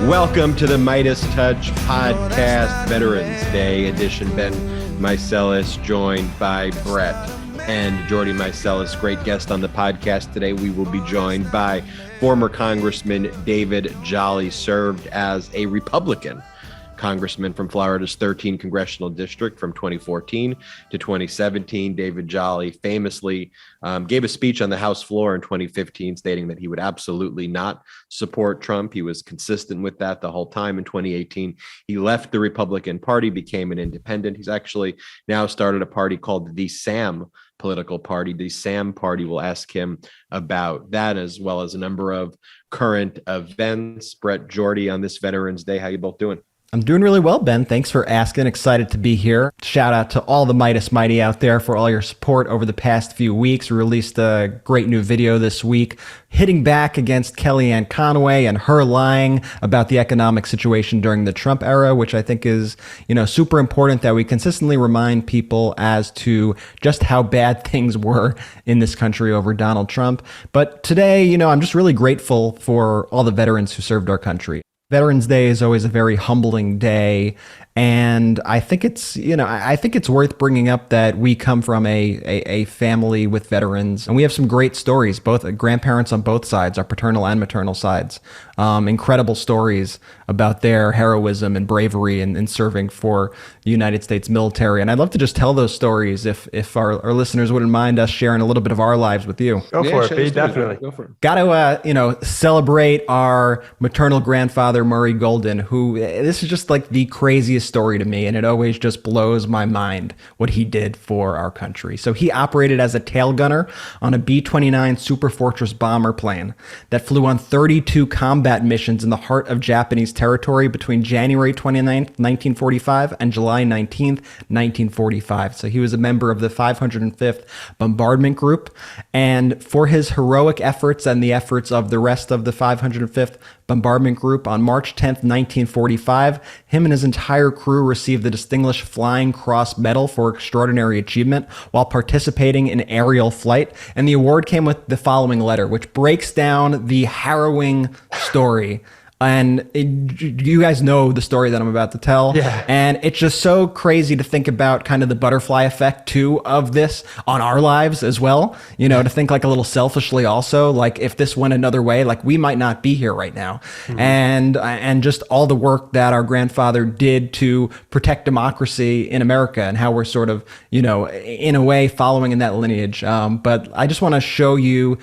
Welcome to the MeidasTouch podcast, Veterans Day edition. Ben Meiselas joined by Brett and Jordy Meiselas. Great guest on the podcast today. We will be joined by former Congressman David Jolly, served as a Republican congressman from Florida's 13th congressional district from 2014 to 2017. David Jolly famously gave a speech on the House floor in 2015 stating that he would absolutely not support Trump. He was consistent with that the whole time. In 2018, he left the Republican Party, became an independent. He's actually now started a party called the SAM political party. The SAM party. Will ask him about that, as well as a number of current events. Brett, Jordy, on this Veterans Day, how you both doing? I'm doing really well, Ben. Thanks for asking. Excited to be here. Shout out to all the Meidas Mighty out there for all your support over the past few weeks. We released a great new video this week hitting back against Kellyanne Conway and her lying about the economic situation during the Trump era, which I think is, super important that we consistently remind people as to just how bad things were in this country over Donald Trump. But today, I'm just really grateful for all the veterans who served our country. Veterans Day is always a very humbling day, and I think it's worth bringing up that we come from a family with veterans, and we have some great stories, both grandparents on both sides, our paternal and maternal sides. Incredible stories about their heroism and bravery in serving for the United States military. And I'd love to just tell those stories if our listeners wouldn't mind us sharing a little bit of our lives with you. Go for it, Pete. Definitely. Go for it. Got to, celebrate our maternal grandfather, Murray Golden, who this is just like the craziest story to me. And it always just blows my mind what he did for our country. So he operated as a tail gunner on a B-29 Super Fortress bomber plane that flew on 32 combat missions in the heart of Japanese territory between January 29th, 1945 and July 19th, 1945. So he was a member of the 505th Bombardment Group. And for his heroic efforts and the efforts of the rest of the 505th Bombardment Group, on March 10th, 1945, him and his entire crew received the Distinguished Flying Cross Medal for extraordinary achievement while participating in aerial flight. And the award came with the following letter, which breaks down the harrowing story. And you guys know the story that I'm about to tell. Yeah. And it's just so crazy to think about kind of the butterfly effect too of this on our lives as well. To think like a little selfishly also, like if this went another way, like we might not be here right now. Mm-hmm. And just all the work that our grandfather did to protect democracy in America and how we're sort of, in a way following in that lineage. But I just want to show you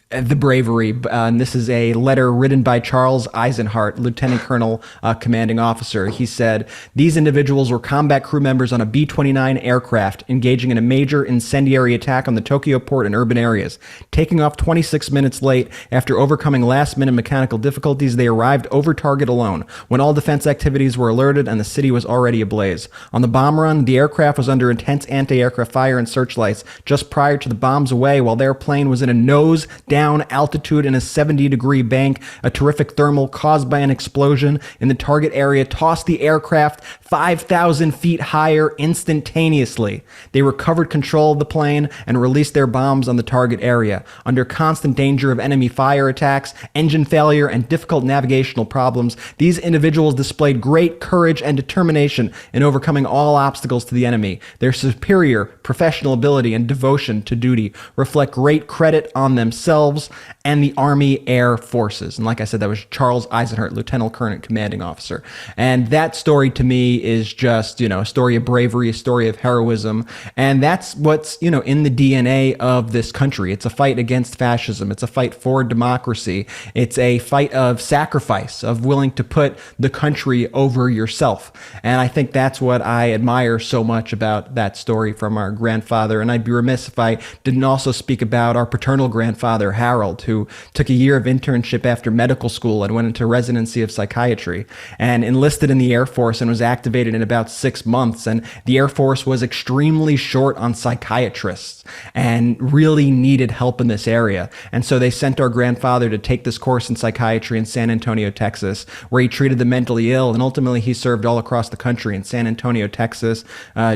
the bravery. And this is a letter written by Charles Eisenhart, Lieutenant Colonel, commanding officer. He said, "These individuals were combat crew members on a B-29 aircraft engaging in a major incendiary attack on the Tokyo port and urban areas. Taking off 26 minutes late after overcoming last-minute mechanical difficulties, they arrived over target alone when all defense activities were alerted and the city was already ablaze. On the bomb run, the aircraft was under intense anti-aircraft fire and searchlights just prior to the bomb's away while their plane was in a nose-down altitude in a 70-degree bank. A terrific thermal caused by an explosion in the target area tossed the aircraft 5,000 feet higher instantaneously. They recovered control of the plane and released their bombs on the target area. Under constant danger of enemy fire attacks, engine failure, and difficult navigational problems, these individuals displayed great courage and determination in overcoming all obstacles to the enemy. Their superior professional ability and devotion to duty reflect great credit on themselves and the Army Air Forces." And like I said, that was Charles Eisenhart, Lieutenant Colonel Commanding Officer. And that story to me is just, a story of bravery, a story of heroism. And that's what's, in the DNA of this country. It's a fight against fascism. It's a fight for democracy. It's a fight of sacrifice, of willing to put the country over yourself. And I think that's what I admire so much about that story from our grandfather. And I'd be remiss if I didn't also speak about our paternal grandfather, Harold, who took a year of internship after medical school and went into residency of psychiatry and enlisted in the Air Force and was activated in about 6 months. And the Air Force was extremely short on psychiatrists and really needed help in this area. And so they sent our grandfather to take this course in psychiatry in San Antonio, Texas, where he treated the mentally ill. And ultimately, he served all across the country in San Antonio, Texas,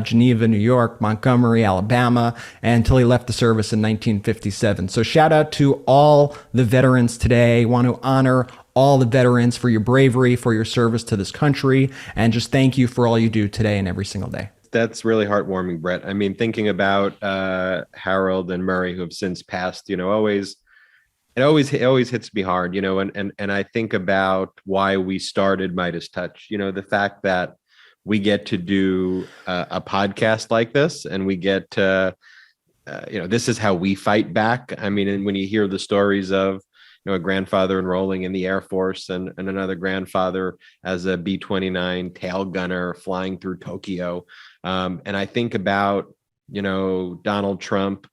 Geneva, New York, Montgomery, Alabama, until he left the service in 1957. So shout out to to all the veterans today. Want to honor all the veterans for your bravery, for your service to this country, and just thank you for all you do today and every single day. That's really heartwarming, Brett. I mean, thinking about Harold and Murray, who have since passed, it always hits me hard, and I think about why we started MeidasTouch, the fact that we get to do a podcast like this, and we get to, this is how we fight back. I mean, and when you hear the stories of, a grandfather enrolling in the Air Force and another grandfather as a B-29 tail gunner flying through Tokyo. And I think about, Donald Trump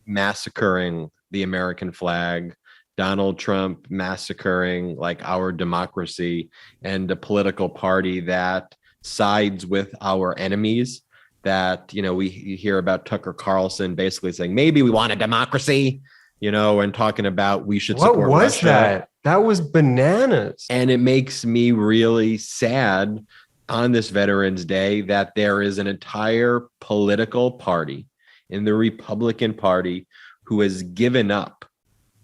massacring the American flag, Donald Trump massacring like our democracy, and a political party that sides with our enemies. That, we hear about Tucker Carlson basically saying, maybe we want a democracy, and talking about we should support Russia. What was that? That was bananas. And it makes me really sad on this Veterans Day that there is an entire political party in the Republican Party who has given up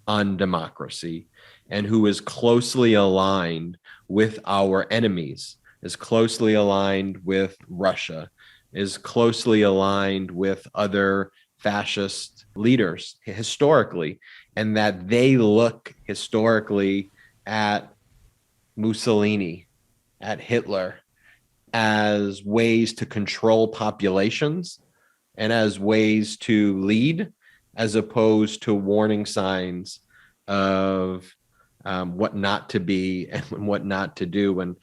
on democracy and who is closely aligned with our enemies, is closely aligned with Russia, is closely aligned with other fascist leaders historically, and that they look historically at Mussolini, at Hitler, as ways to control populations and as ways to lead, as opposed to warning signs of what not to be and what not to do. And,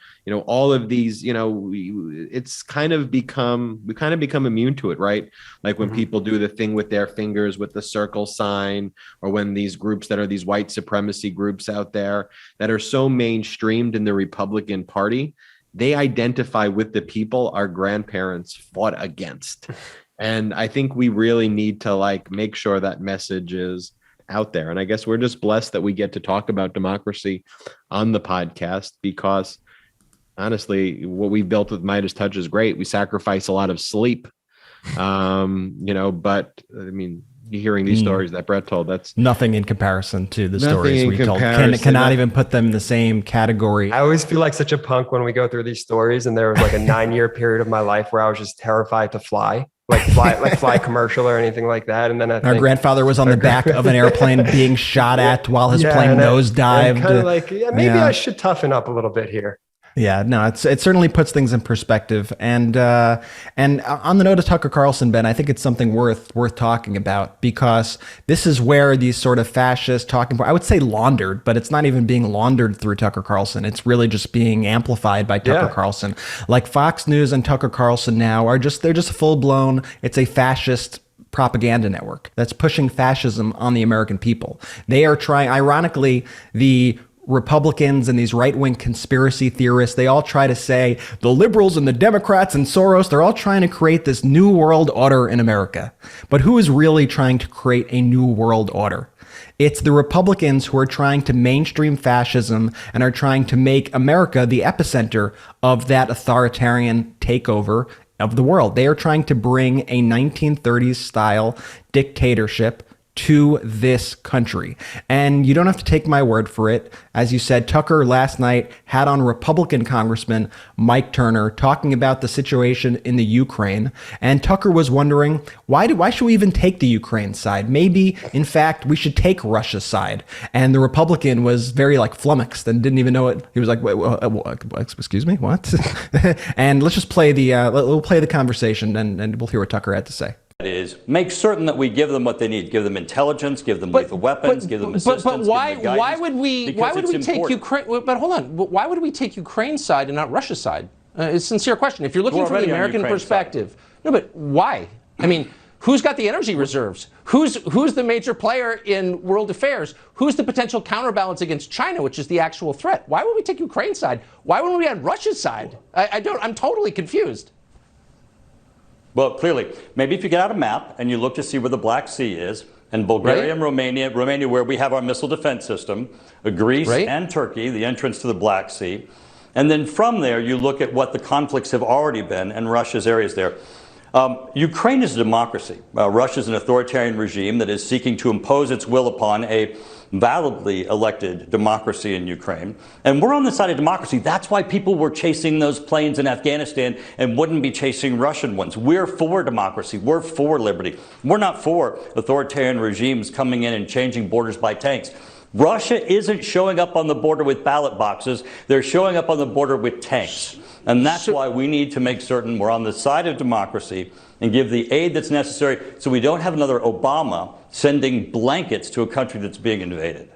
all of these, it's kind of become immune to it, right? Like when people do the thing with their fingers with the circle sign, or when these groups that are these white supremacy groups out there that are so mainstreamed in the Republican Party, they identify with the people our grandparents fought against. And I think we really need to make sure that message is out there. And I guess we're just blessed that we get to talk about democracy on the podcast, because honestly, what we built with MeidasTouch is great. We sacrifice a lot of sleep, but I mean, hearing these stories that Brett told, that's nothing in comparison to the stories we told. Cannot even put them in the same category. I always feel like such a punk when we go through these stories, and there was like a 9-year period of my life where I was just terrified to fly. Fly commercial or anything like that. And then our grandfather was on the back of an airplane being shot at while his plane nosedived. Kind of maybe I should toughen up a little bit here. Yeah, no, it certainly puts things in perspective. And on the note of Tucker Carlson, Ben, I think it's something worth talking about, because this is where these sort of fascist talking, I would say laundered, but it's not even being laundered through Tucker Carlson. It's really just being amplified by Tucker Carlson. Like Fox News and Tucker Carlson now they're just full blown. It's a fascist propaganda network that's pushing fascism on the American people. They are trying, ironically, the Republicans and these right-wing conspiracy theorists, they all try to say the liberals and the Democrats and Soros, they're all trying to create this new world order in America. But who is really trying to create a new world order? It's the Republicans who are trying to mainstream fascism and are trying to make America the epicenter of that authoritarian takeover of the world. They are trying to bring a 1930s style dictatorship to this country. And you don't have to take my word for it. As you said, Tucker last night had on Republican Congressman Mike Turner talking about the situation in the Ukraine. And Tucker was wondering, why should we even take the Ukraine side? Maybe, in fact, we should take Russia's side. And the Republican was very flummoxed and didn't even know it. He was like, excuse me, what? And let's just play we'll play the conversation and we'll hear what Tucker had to say. Is make certain that we give them what they need, give them intelligence, give them lethal weapons, give them assistance. But why would we take Ukraine? But hold on, why would we take Ukraine's side and not Russia's side? It's a sincere question. If you're looking from the American perspective, no, but why? I mean, who's got the energy reserves? Who's the major player in world affairs? Who's the potential counterbalance against China, which is the actual threat? Why would we take Ukraine's side? Why wouldn't we on Russia's side? I'm totally confused. Well, clearly, maybe if you get out a map and you look to see where the Black Sea is, and Bulgaria and Romania where we have our missile defense system, Greece and Turkey, the entrance to the Black Sea, and then from there you look at what the conflicts have already been and Russia's areas there. Ukraine is a democracy. Russia is an authoritarian regime that is seeking to impose its will upon a validly elected democracy in Ukraine. And we're on the side of democracy. That's why people were chasing those planes in Afghanistan and wouldn't be chasing Russian ones. We're for democracy. We're for liberty. We're not for authoritarian regimes coming in and changing borders by tanks. Russia isn't showing up on the border with ballot boxes. They're showing up on the border with tanks. And that's why we need to make certain we're on the side of democracy and give the aid that's necessary so we don't have another Obama sending blankets to a country that's being invaded.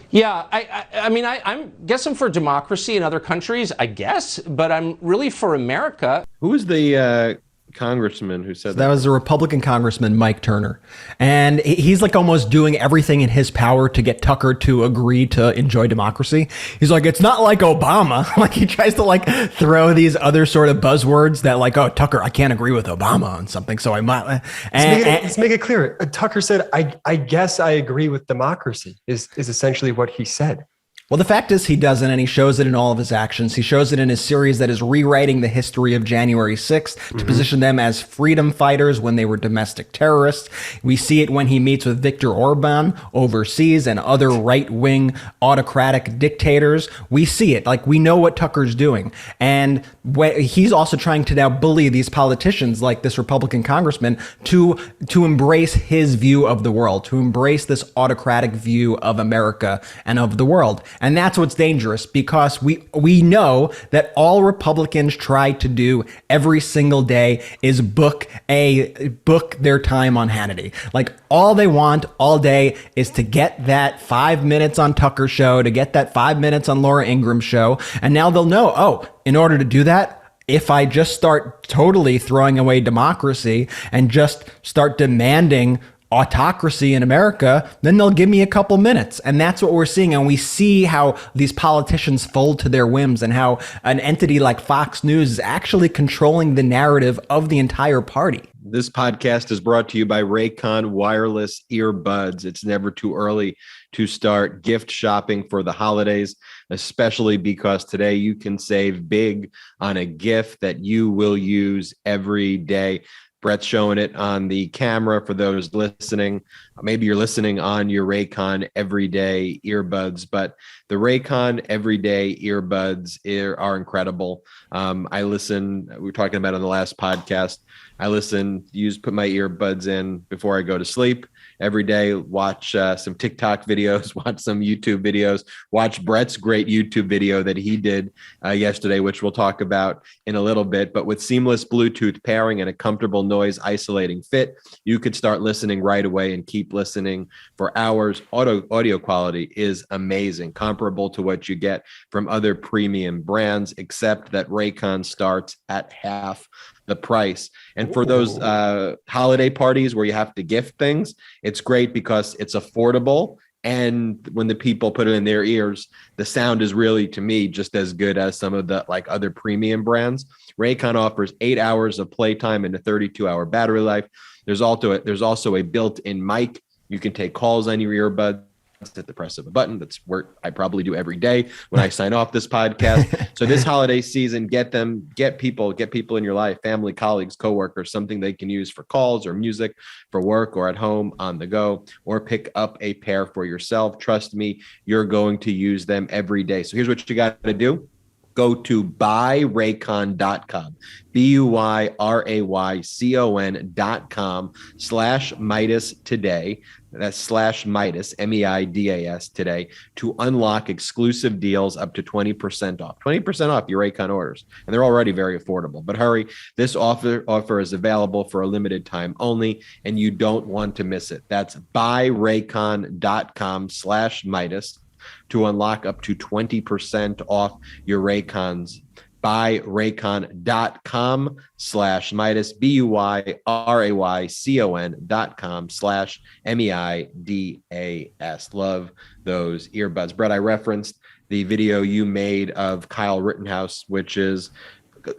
Yeah, I mean, I guess I'm for democracy in other countries, I guess, but I'm really for America. Who was the congressman who said that? That was a Republican congressman, Mike Turner. And he's like almost doing everything in his power to get Tucker to agree to enjoy democracy. He's like, it's not like Obama. Like he tries to like throw these other sort of buzzwords that like, oh, Tucker, I can't agree with Obama on something. So I might. Let's make it clear. Tucker said, I guess I agree with democracy is essentially what he said. Well, the fact is he doesn't, and he shows it in all of his actions. He shows it in his series that is rewriting the history of January 6th to position them as freedom fighters when they were domestic terrorists. We see it when he meets with Viktor Orban overseas and other right-wing autocratic dictators. We see it. Like, we know what Tucker's doing. And he's also trying to now bully these politicians like this Republican congressman to embrace his view of the world, to embrace this autocratic view of America and of the world. And that's what's dangerous, because we know that all Republicans try to do every single day is book their time on Hannity. Like, all they want all day is to get that 5 minutes on Tucker show, to get that 5 minutes on Laura Ingraham's show. And now they'll know, oh, in order to do that, if I just start totally throwing away democracy and just start demanding autocracy in America, then they'll give me a couple minutes. And that's what we're seeing. And we see how these politicians fold to their whims and how an entity like Fox News is actually controlling the narrative of the entire party. This podcast is brought to you by Raycon wireless earbuds. It's never too early to start gift shopping for the holidays, especially because today you can save big on a gift that you will use every day. Brett's showing it on the camera for those listening. Maybe you're listening on your Raycon Everyday earbuds, but the Raycon Everyday earbuds are incredible. I listen, we were talking about it on the last podcast. I put my earbuds in before I go to sleep every day, watch some TikTok videos, watch some YouTube videos, watch Brett's great YouTube video that he did yesterday, which we'll talk about in a little bit. But with seamless Bluetooth pairing and a comfortable noise isolating fit, you could start listening right away and keep listening for hours. Audio quality is amazing, comparable to what you get from other premium brands, except that Raycon starts at half the price. And for those holiday parties where you have to gift things, it's great because it's affordable. And when the people put it in their ears, the sound is really, to me, just as good as some of the like other premium brands. Raycon offers 8 hours of playtime and a 32-hour battery life. There's also a built-in mic. You can take calls on your earbuds at the press of a button. That's what I probably do every day when I sign off this podcast. So this holiday season, get people in your life, family, colleagues, coworkers, something they can use for calls or music, for work or at home on the go, or pick up a pair for yourself. Trust me, you're going to use them every day. So here's what you got to do. Go to buyraycon.com, BUYRAYCON.com/Meidas today. That's /Meidas, MEIDAS today, to unlock exclusive deals up to 20% off. 20% off your Raycon orders. And they're already very affordable. But hurry, this offer is available for a limited time only, and you don't want to miss it. That's buyraycon.com/Meidas to unlock up to 20% off your Raycons. buyraycon.com/Meidas, BUYRAYCON.com/MEIDAS. Love those earbuds. Brett, I referenced the video you made of Kyle Rittenhouse, which is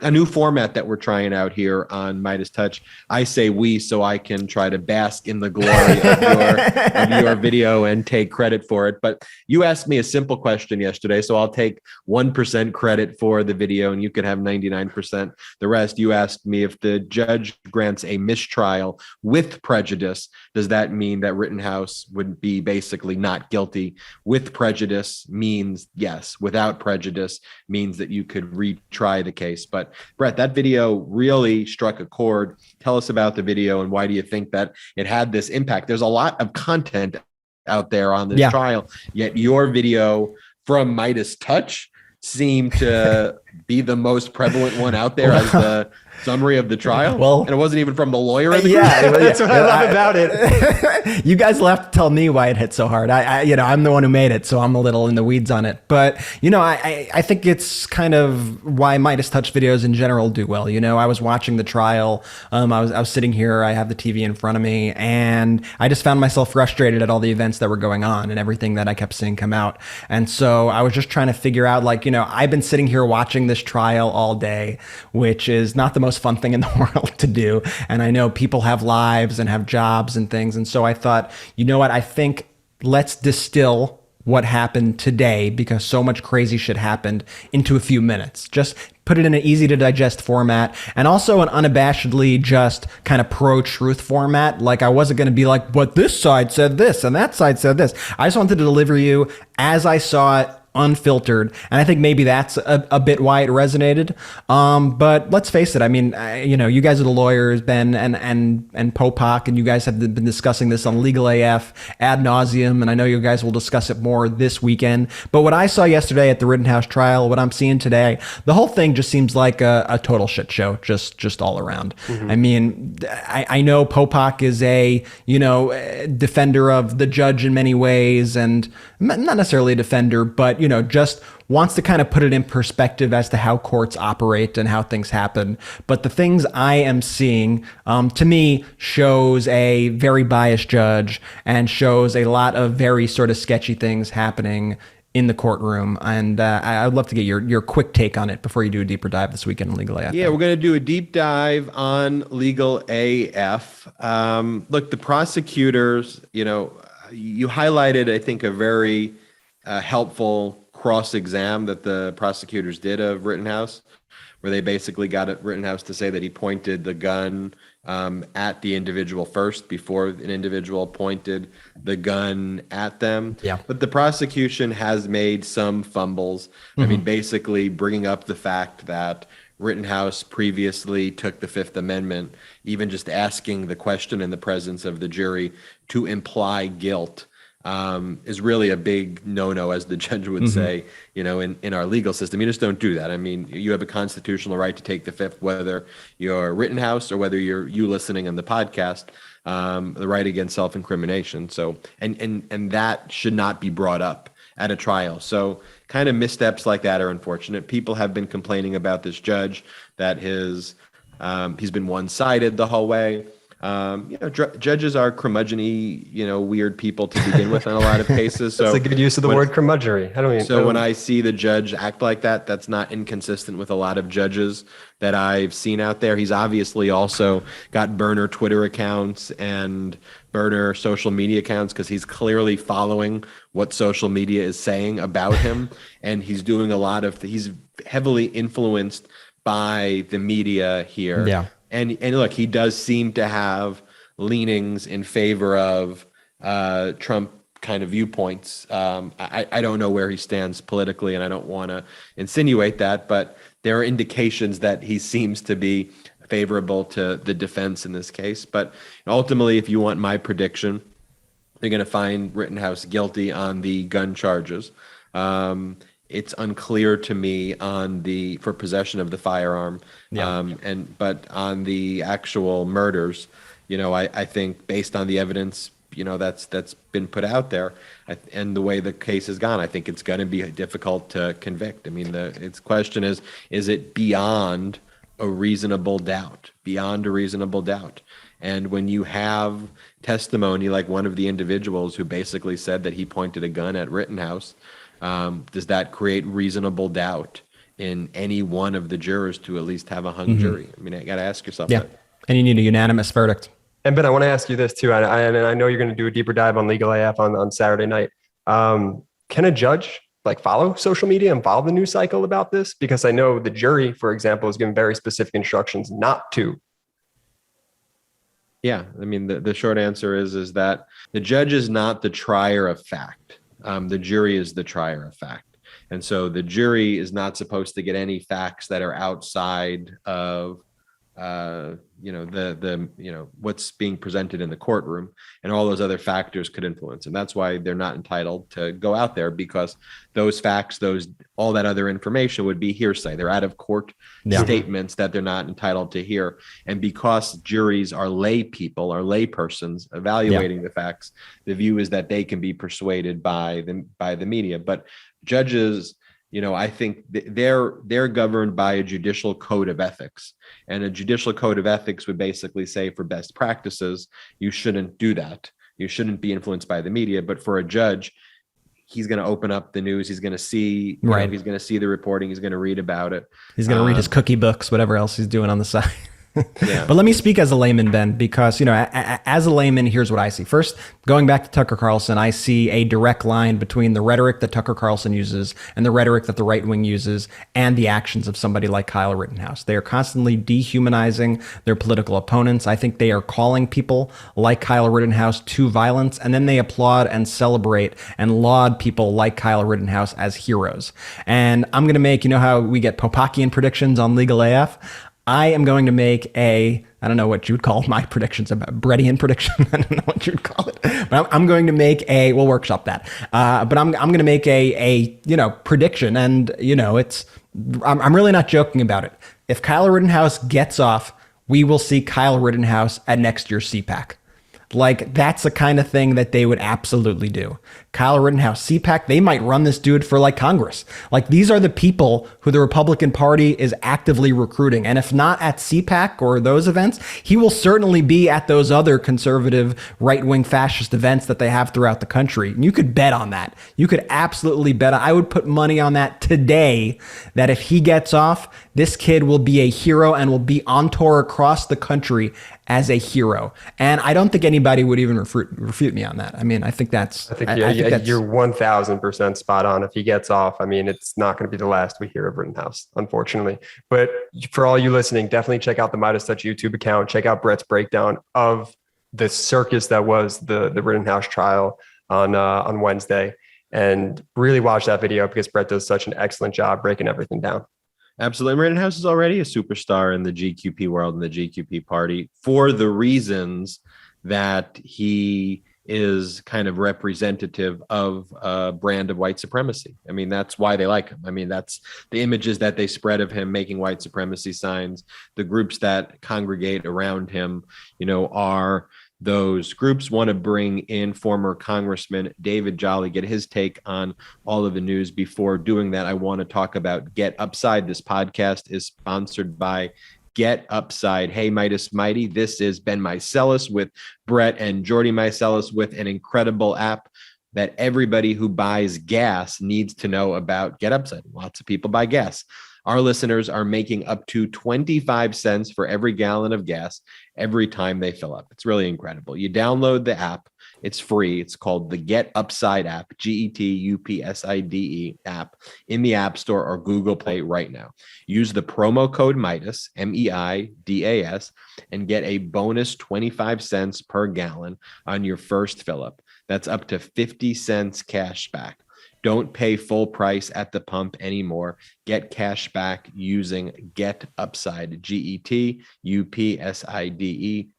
a new format that we're trying out here on MeidasTouch. I say we, so I can try to bask in the glory of your video and take credit for it. But you asked me a simple question yesterday, so I'll take 1% credit for the video and you could have 99%. The rest, you asked me if the judge grants a mistrial with prejudice, does that mean that Rittenhouse would be basically not guilty? With prejudice means yes. Without prejudice means that you could retry the case. But Brett, that video really struck a chord. Tell us about the video and why do you think that it had this impact? There's a lot of content out there on this trial, yet your video from MeidasTouch seemed to be the most prevalent one out there as the summary of the trial. Well, and it wasn't even from the lawyer. That's what I love about it. You guys will have to tell me why it hit so hard. I'm the one who made it, so I'm a little in the weeds on it. But I think it's kind of why MeidasTouch videos in general do well. I was watching the trial. I was sitting here. I have the TV in front of me, and I just found myself frustrated at all the events that were going on and everything that I kept seeing come out. And so I was just trying to figure out, I've been sitting here watching this trial all day, which is not the most fun thing in the world to do. And I know people have lives and have jobs and things. And so I thought, you know what? I think let's distill what happened today, because so much crazy shit happened, into a few minutes. Just put it in an easy to digest format, and also an unabashedly just kind of pro-truth format. Like, I wasn't going to be like, but this side said this and that side said this. I just wanted to deliver you as I saw it, unfiltered. And I think maybe that's a bit why it resonated. But let's face it. I mean, you guys are the lawyers, Ben and Popak, and you guys have been discussing this on Legal AF ad nauseum. And I know you guys will discuss it more this weekend. But what I saw yesterday at the Rittenhouse trial, what I'm seeing today, the whole thing just seems like a total shit show, just all around. Mm-hmm. I mean, I know Popak is a, defender of the judge in many ways, and not necessarily a defender, but just wants to kind of put it in perspective as to how courts operate and how things happen. But the things I am seeing, to me, shows a very biased judge and shows a lot of very sort of sketchy things happening in the courtroom. And I'd love to get your quick take on it before you do a deeper dive this weekend in Legal AF. Yeah, we're going to do a deep dive on Legal AF. Look, the prosecutors, you highlighted, I think, a very helpful cross-exam that the prosecutors did of Rittenhouse, where they basically got Rittenhouse to say that he pointed the gun at the individual first before an individual pointed the gun at them. Yeah. But the prosecution has made some fumbles. Mm-hmm. I mean, basically bringing up the fact that Rittenhouse previously took the Fifth Amendment, even just asking the question in the presence of the jury to imply guilt, is really a big no-no, as the judge would say, in our legal system. You just don't do that. I mean, you have a constitutional right to take the Fifth, whether you're Rittenhouse or whether you're listening on the podcast, the right against self-incrimination. So, and that should not be brought up at a trial. So kind of missteps like that are unfortunate. People have been complaining about this judge, that he's been one-sided the whole way. Judges are curmudgeon-y, weird people to begin with in a lot of cases. So that's a good use of the word curmudgeonly. When I see the judge act like that, that's not inconsistent with a lot of judges that I've seen out there. He's obviously also got burner Twitter accounts and burner social media accounts, because he's clearly following what social media is saying about him. And he's doing he's heavily influenced by the media here. Yeah. And look, he does seem to have leanings in favor of Trump kind of viewpoints. I don't know where he stands politically, and I don't want to insinuate that, but there are indications that he seems to be favorable to the defense in this case. But ultimately, if you want my prediction, they're going to find Rittenhouse guilty on the gun charges. It's unclear to me for possession of the firearm. Yeah. But on the actual murders, I think based on the evidence, that's been put out there, and the way the case has gone, I think it's going to be difficult to convict. I mean, its question is it beyond a reasonable doubt? Beyond a reasonable doubt. And when you have testimony like one of the individuals who basically said that he pointed a gun at Rittenhouse, does that create reasonable doubt in any one of the jurors to at least have a hung jury. I mean, I got to ask yourself that. And you need a unanimous verdict. And Ben, I want to ask you this too. And I know you're going to do a deeper dive on Legal AF on Saturday night. Can a judge like follow social media and follow the news cycle about this? Because I know the jury, for example, is given very specific instructions not to. Yeah, I mean, the short answer is that the judge is not the trier of fact. The jury is the trier of fact. And so the jury is not supposed to get any facts that are outside of what's being presented in the courtroom, and all those other factors could influence. And that's why they're not entitled to go out there, because those facts, all that other information would be hearsay. They're out of court statements that they're not entitled to hear. And because juries are lay people, are lay persons evaluating the facts, the view is that they can be persuaded by the media. But judges, I think they're governed by a judicial code of ethics, and a judicial code of ethics would basically say, for best practices, you shouldn't do that. You shouldn't be influenced by the media. But for a judge, he's going to open up the news. He's going to see, he's going to see the reporting. He's going to read about it. He's going to read his cookie books, whatever else he's doing on the side. But let me speak as a layman, Ben, because, as a layman, here's what I see. First, going back to Tucker Carlson, I see a direct line between the rhetoric that Tucker Carlson uses and the rhetoric that the right wing uses and the actions of somebody like Kyle Rittenhouse. They are constantly dehumanizing their political opponents. I think they are calling people like Kyle Rittenhouse to violence, and then they applaud and celebrate and laud people like Kyle Rittenhouse as heroes. And I'm going to make, how we get Popakian predictions on Legal AF? I am going to make I don't know what you would call my predictions, about Brettian prediction. I don't know what you would call it, but I'm going to make we'll workshop that. But I'm going to make a prediction, and I'm really not joking about it. If Kyle Rittenhouse gets off, we will see Kyle Rittenhouse at next year's CPAC. Like, that's the kind of thing that they would absolutely do. Kyle Rittenhouse, CPAC, they might run this dude for like Congress. Like, these are the people who the Republican Party is actively recruiting. And if not at CPAC or those events, he will certainly be at those other conservative right-wing fascist events that they have throughout the country. And you could bet on that. You could absolutely bet. I would put money on that today, that if he gets off, this kid will be a hero and will be on tour across the country as a hero. And I don't think anybody would even refute me on that. I mean, I think you're 1000% spot on. If he gets off, I mean, it's not going to be the last we hear of Rittenhouse, unfortunately. But for all you listening, definitely check out the MeidasTouch YouTube account. Check out Brett's breakdown of the circus that was the Rittenhouse trial on Wednesday, and really watch that video, because Brett does such an excellent job breaking everything down. Absolutely. Rittenhouse is already a superstar in the GQP world and the GQP party, for the reasons that he is kind of representative of a brand of white supremacy. I mean, that's why they like him. I mean, that's the images that they spread of him making white supremacy signs. The groups that congregate around him, are those groups. Want to bring in former Congressman David Jolly, get his take on all of the news. Before doing that, I want to talk about Get Upside. This podcast is sponsored by Get Upside. Hey, Midas Mighty, this is Ben Meiselas with Brett and Jordy Meiselas with an incredible app that everybody who buys gas needs to know about. Get Upside. Lots of people buy gas. Our listeners are making up to 25 cents for every gallon of gas every time they fill up. It's really incredible. You download the app. It's free. It's called the Get Upside app, GETUPSIDE app, in the App Store or Google Play right now. Use the promo code Meidas, MEIDAS, and get a bonus 25 cents per gallon on your first fill up. That's up to 50 cents cash back. Don't pay full price at the pump anymore. Get cash back using Get Upside, GETUPSIDE.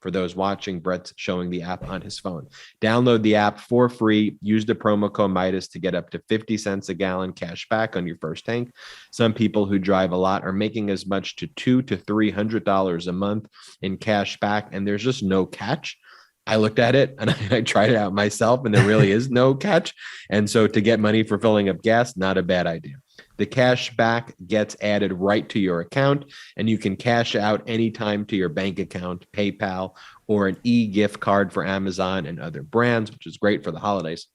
For those watching, Brett's showing the app on his phone. Download the app for free. Use the promo code Meidas to get up to 50 cents a gallon cash back on your first tank. Some people who drive a lot are making as much to $200 to $300 a month in cash back, and there's just no catch. I looked at it and I tried it out myself, and there really is no catch. And so to get money for filling up gas, not a bad idea. The cash back gets added right to your account, and you can cash out anytime to your bank account, PayPal, or an e-gift card for Amazon and other brands, which is great for the holidays.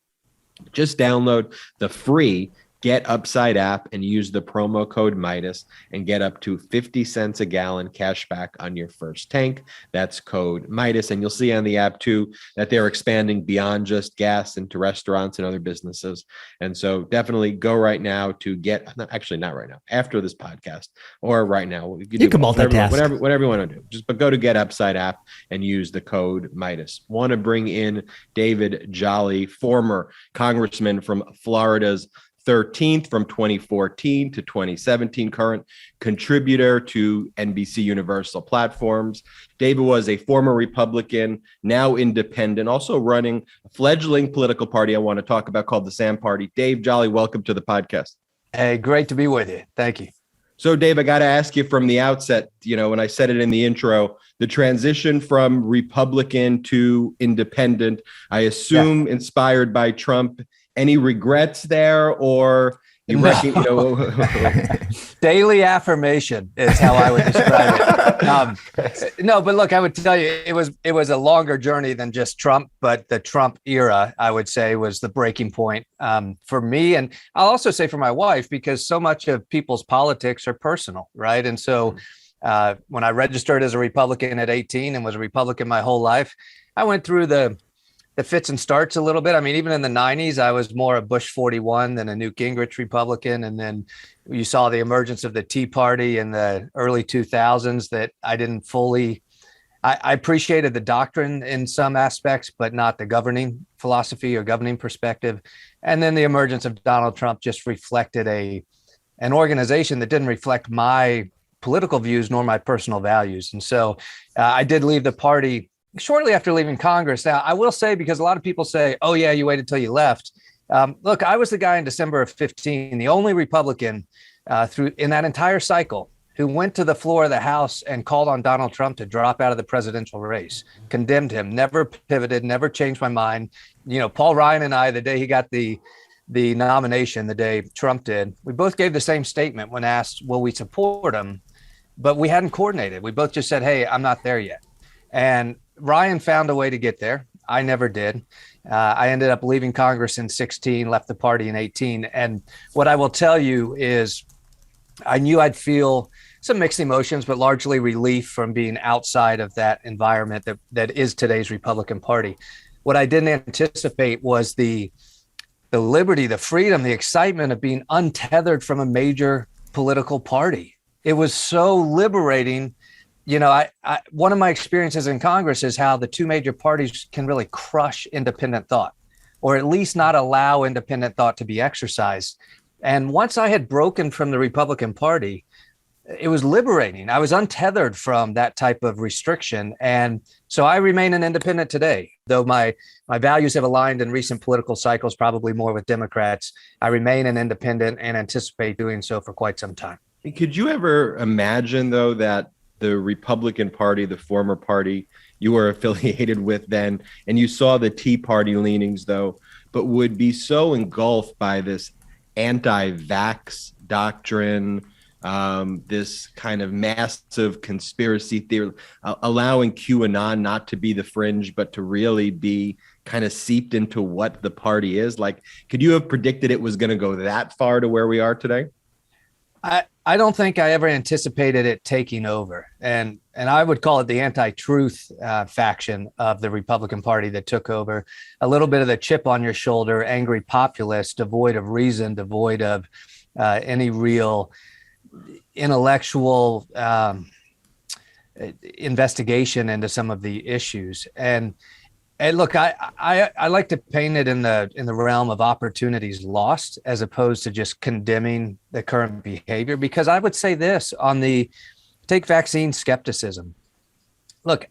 Just download the free Get Upside app and use the promo code Meidas and get up to 50 cents a gallon cash back on your first tank. That's code Meidas. And you'll see on the app too that they're expanding beyond just gas into restaurants and other businesses. And so definitely go right now to get, actually not right now, after this podcast or right now. You can multitask. Whatever you want to do. But go to Get Upside app and use the code Meidas. Want to bring in David Jolly, former congressman from Florida's 13th from 2014 to 2017, current contributor to NBC Universal Platforms. David was a former Republican, now independent, also running a fledgling political party I want to talk about called the Sam Party. Dave Jolly, welcome to the podcast. Hey, great to be with you. Thank you. So, Dave, I got to ask you from the outset, when I said it in the intro, the transition from Republican to independent, I assume inspired by Trump. Any regrets there, or you reckon, daily affirmation is how I would describe it. No, but look, I would tell you, it was a longer journey than just Trump, but the Trump era, I would say, was the breaking point for me. And I'll also say for my wife, because so much of people's politics are personal, right? And so when I registered as a Republican at 18 and was a Republican my whole life, I went through the fits and starts a little bit. I mean, even in the 90s, I was more a Bush 41 than a Newt Gingrich Republican. And then you saw the emergence of the Tea Party in the early 2000s that I didn't fully, I appreciated the doctrine in some aspects, but not the governing philosophy or governing perspective. And then the emergence of Donald Trump just reflected an organization that didn't reflect my political views nor my personal values. And so I did leave the party shortly after leaving Congress. Now, I will say, because a lot of people say, oh, yeah, you waited till you left. Look, I was the guy in December of 15, the only Republican in that entire cycle who went to the floor of the House and called on Donald Trump to drop out of the presidential race, condemned him, never pivoted, never changed my mind. Paul Ryan and I, the day he got the nomination, the day Trump did, we both gave the same statement when asked, will we support him? But we hadn't coordinated. We both just said, hey, I'm not there yet. And Ryan found a way to get there. I never did. I ended up leaving Congress in 16, left the party in 18. And what I will tell you is I knew I'd feel some mixed emotions, but largely relief from being outside of that environment that is today's Republican Party. What I didn't anticipate was the liberty, the freedom, the excitement of being untethered from a major political party. It was so liberating. One of my experiences in Congress is how the two major parties can really crush independent thought, or at least not allow independent thought to be exercised. And once I had broken from the Republican Party, it was liberating. I was untethered from that type of restriction. And so I remain an independent today, though my values have aligned in recent political cycles, probably more with Democrats. I remain an independent and anticipate doing so for quite some time. Could you ever imagine, though, that the Republican Party, the former party you were affiliated with then, and you saw the Tea Party leanings, though, but would be so engulfed by this anti-vax doctrine, this kind of massive conspiracy theory, allowing QAnon not to be the fringe, but to really be kind of seeped into what the party is? Like, could you have predicted it was going to go that far to where we are today? I don't think I ever anticipated it taking over. And I would call it the anti-truth faction of the Republican Party that took over. A little bit of the chip on your shoulder, angry populist, devoid of reason, devoid of any real intellectual investigation into some of the issues. And look, I like to paint it in the realm of opportunities lost, as opposed to just condemning the current behavior. Because I would say this on take vaccine skepticism. Look,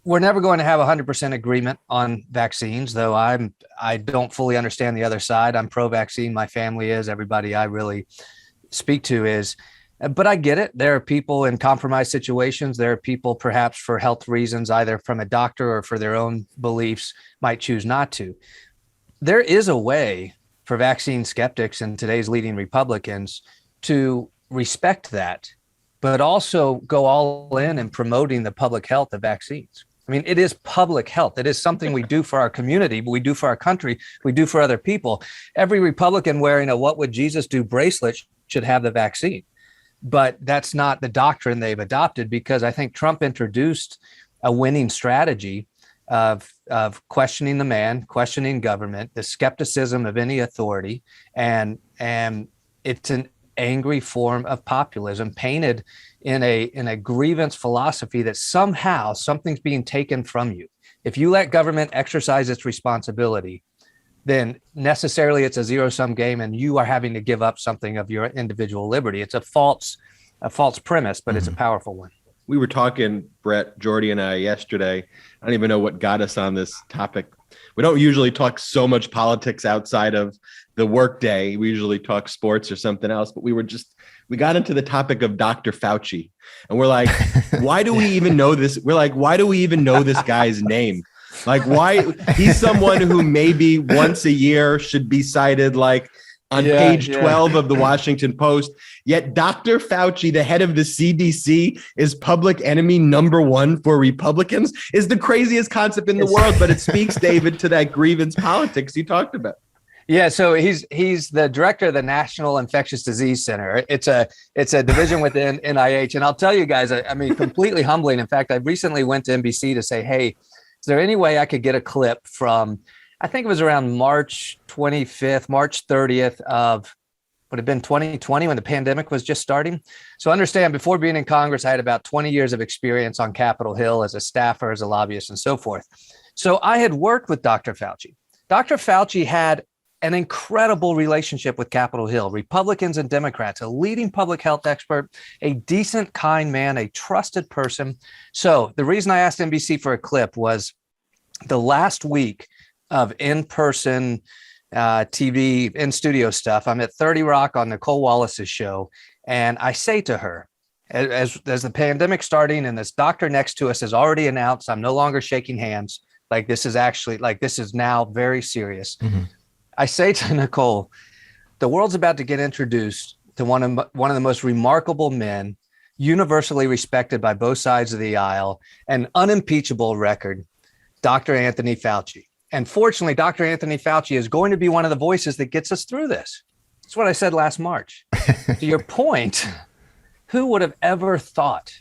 we're never going to have 100% agreement on vaccines, though I don't fully understand the other side. I'm pro-vaccine. My family is. Everybody I really speak to is. But I get it. There are people in compromised situations. There are people perhaps for health reasons, either from a doctor or for their own beliefs, might choose not to. There is a way for vaccine skeptics and today's leading Republicans to respect that, but also go all in promoting the public health of vaccines. I mean, it is public health. It is something we do for our community, we do for our country, we do for other people. Every Republican wearing a "What Would Jesus Do" bracelet should have the vaccine. But that's not the doctrine they've adopted, because I think Trump introduced a winning strategy of questioning the man, questioning government, the skepticism of any authority, and it's an angry form of populism painted in a grievance philosophy that somehow something's being taken from you. If you let government exercise its responsibility, then necessarily it's a zero-sum game and you are having to give up something of your individual liberty. It's a false premise, but it's a powerful one. We were talking, Brett, Jordy, and I yesterday. I don't even know what got us on this topic. We don't usually talk so much politics outside of the workday. We usually talk sports or something else, but we got into the topic of Dr. Fauci, and we're like, why do we even know this? We're like, why do we even know this guy's name? Like, why? He's someone who maybe once a year should be cited, like on page 12 of the Washington Post. Yet Dr. Fauci, the head of the CDC, is public enemy number one for Republicans, is the craziest concept in the world. But it speaks, David, to that grievance politics you talked about. Yeah, so he's the director of the National Infectious Disease Center. It's a division within NIH. And I'll tell you guys, I mean, completely humbling. In fact, I recently went to NBC to say, hey, is there any way I could get a clip from, I think it was around March 25th, March 30th of, would have been 2020 when the pandemic was just starting. So understand, before being in Congress, I had about 20 years of experience on Capitol Hill as a staffer, as a lobbyist, and so forth. So I had worked with Dr. Fauci. Dr. Fauci had an incredible relationship with Capitol Hill, Republicans and Democrats, a leading public health expert, a decent, kind man, a trusted person. So the reason I asked NBC for a clip was the last week of in-person TV, in-studio stuff. I'm at 30 Rock on Nicole Wallace's show, and I say to her, as the pandemic starting and this doctor next to us has already announced, I'm no longer shaking hands, like this is now very serious. Mm-hmm. I say to Nicole, the world's about to get introduced to one of the most remarkable men, universally respected by both sides of the aisle, an unimpeachable record, Dr. Anthony Fauci. And fortunately, Dr. Anthony Fauci is going to be one of the voices that gets us through this. That's what I said last March. To your point, who would have ever thought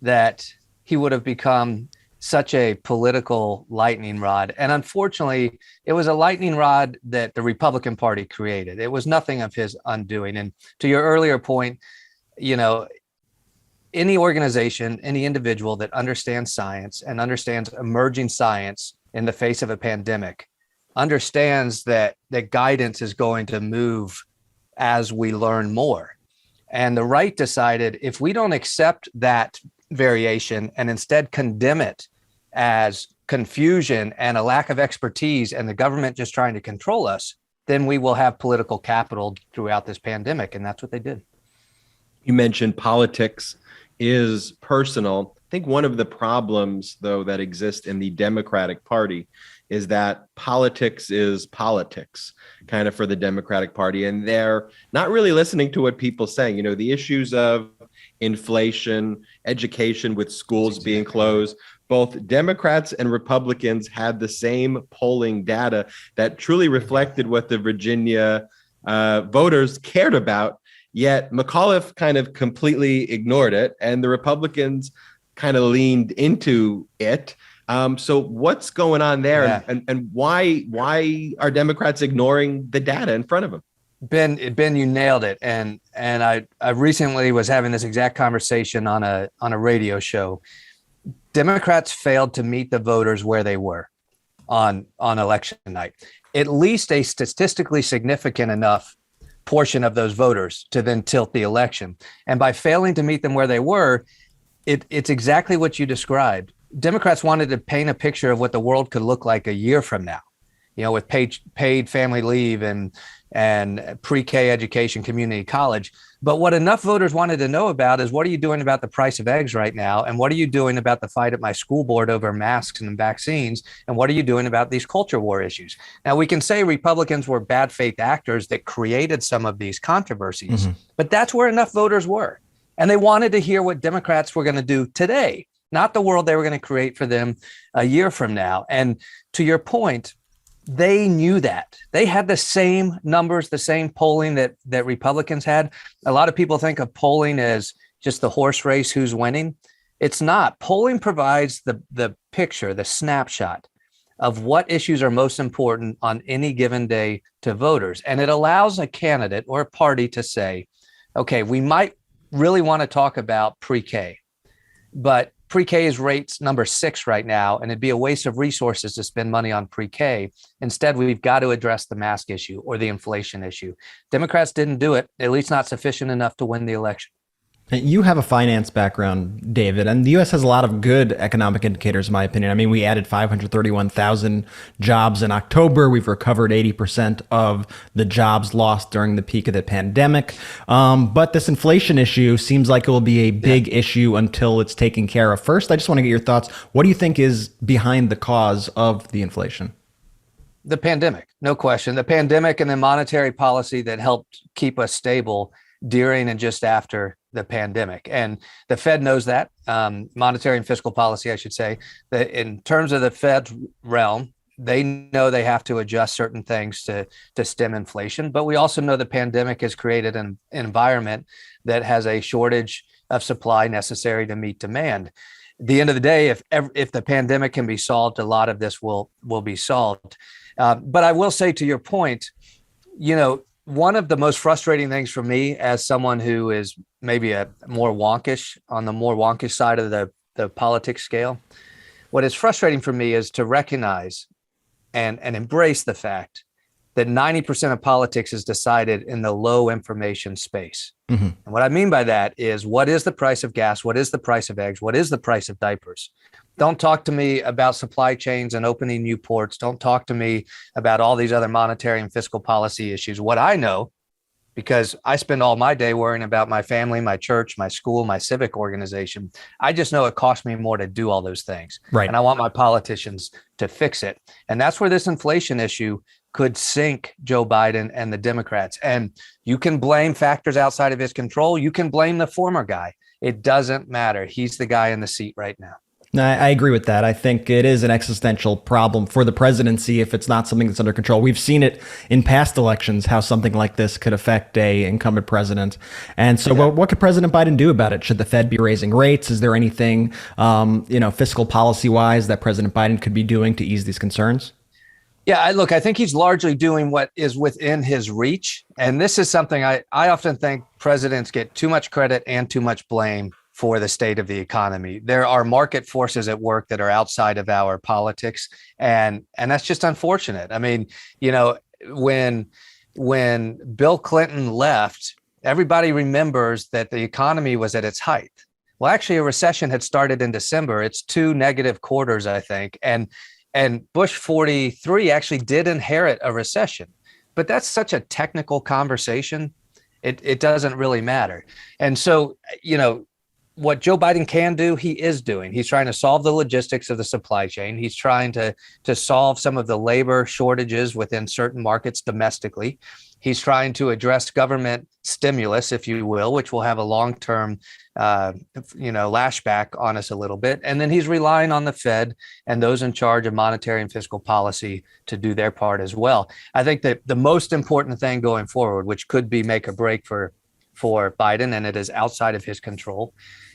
that he would have become such a political lightning rod? And unfortunately, it was a lightning rod that the Republican Party created. It was nothing of his undoing. And to your earlier point, you know, any organization, any individual that understands science and understands emerging science in the face of a pandemic understands that guidance is going to move as we learn more. And the right decided, if we don't accept that variation and instead condemn it as confusion and a lack of expertise and the government just trying to control us, then we will have political capital throughout this pandemic. And that's what they did. You mentioned politics is personal. I think one of the problems, though, that exist in the Democratic Party is that politics is politics, kind of, for the Democratic Party. And they're not really listening to what people are saying. You know, the issues of inflation, education with schools being closed, both Democrats and Republicans had the same polling data that truly reflected what the Virginia voters cared about. Yet McAuliffe kind of completely ignored it, and the Republicans kind of leaned into it. So what's going on there, and why are Democrats ignoring the data in front of them? Ben, you nailed it. And I recently was having this exact conversation on a radio show. Democrats failed to meet the voters where they were on election night. At least a statistically significant enough portion of those voters to then tilt the election. And by failing to meet them where they were, it's exactly what you described. Democrats wanted to paint a picture of what the world could look like a year from now, you know, with paid family leave and pre-K education, community college. But what enough voters wanted to know about is, what are you doing about the price of eggs right now? And what are you doing about the fight at my school board over masks and vaccines? And what are you doing about these culture war issues? Now, we can say Republicans were bad faith actors that created some of these controversies, but that's where enough voters were. And they wanted to hear what Democrats were going to do today. not the world they were going to create for them a year from now. And to your point, they knew that. They had the same numbers, the same polling that Republicans had. A lot of people think of polling as just the horse race, who's winning. It's not. Polling provides the picture, the snapshot of what issues are most important on any given day to voters. And it allows a candidate or a party to say, okay, we might really want to talk about pre-K, but pre-K is rates number 6 right now, and it'd be a waste of resources to spend money on pre-K. Instead, we've got to address the mask issue or the inflation issue. Democrats didn't do it, at least not sufficient enough to win the election. You have a finance background, David, and the U.S. has a lot of good economic indicators, in my opinion. I mean, we added 531,000 jobs in October. We've recovered 80% of the jobs lost during the peak of the pandemic. But this inflation issue seems like it will be a big issue until it's taken care of. First, I just want to get your thoughts. What do you think is behind the cause of the inflation? The pandemic, no question. The pandemic and the monetary policy that helped keep us stable during and just after the pandemic. And the Fed knows that, monetary and fiscal policy, I should say, that in terms of the Fed's realm, they know they have to adjust certain things to stem inflation. But we also know the pandemic has created an environment that has a shortage of supply necessary to meet demand. At the end of the day, if the pandemic can be solved, a lot of this will be solved. But I will say, to your point, one of the most frustrating things for me as someone who is maybe on the more wonkish side of the politics scale, what is frustrating for me is to recognize and embrace the fact that 90% of politics is decided in the low information space. Mm-hmm. And what I mean by that is, what is the price of gas? What is the price of eggs? What is the price of diapers? Don't talk to me about supply chains and opening new ports. Don't talk to me about all these other monetary and fiscal policy issues. What I know, because I spend all my day worrying about my family, my church, my school, my civic organization, I just know it costs me more to do all those things. Right. And I want my politicians to fix it. And that's where this inflation issue could sink Joe Biden and the Democrats. And you can blame factors outside of his control. You can blame the former guy. It doesn't matter. He's the guy in the seat right now. I agree with that. I think it is an existential problem for the presidency if it's not something that's under control. We've seen it in past elections, how something like this could affect a incumbent president. And so what could President Biden do about it? Should the Fed be raising rates? Is there anything, fiscal policy wise that President Biden could be doing to ease these concerns? Yeah, I think he's largely doing what is within his reach. And this is something I often think presidents get too much credit and too much blame for the state of the economy. There are market forces at work that are outside of our politics. And that's just unfortunate. I mean, when Bill Clinton left, everybody remembers that the economy was at its height. Well, actually, a recession had started in December. It's 2 negative quarters, I think. And Bush 43 actually did inherit a recession. But that's such a technical conversation. It doesn't really matter. And so, what Joe Biden can do, he is doing. He's trying to solve the logistics of the supply chain. He's trying to solve some of the labor shortages within certain markets domestically. He's trying to address government stimulus, if you will, which will have a long-term, lashback on us a little bit. And then he's relying on the Fed and those in charge of monetary and fiscal policy to do their part as well. I think that the most important thing going forward, which could be make or break for Biden, and it is outside of his control,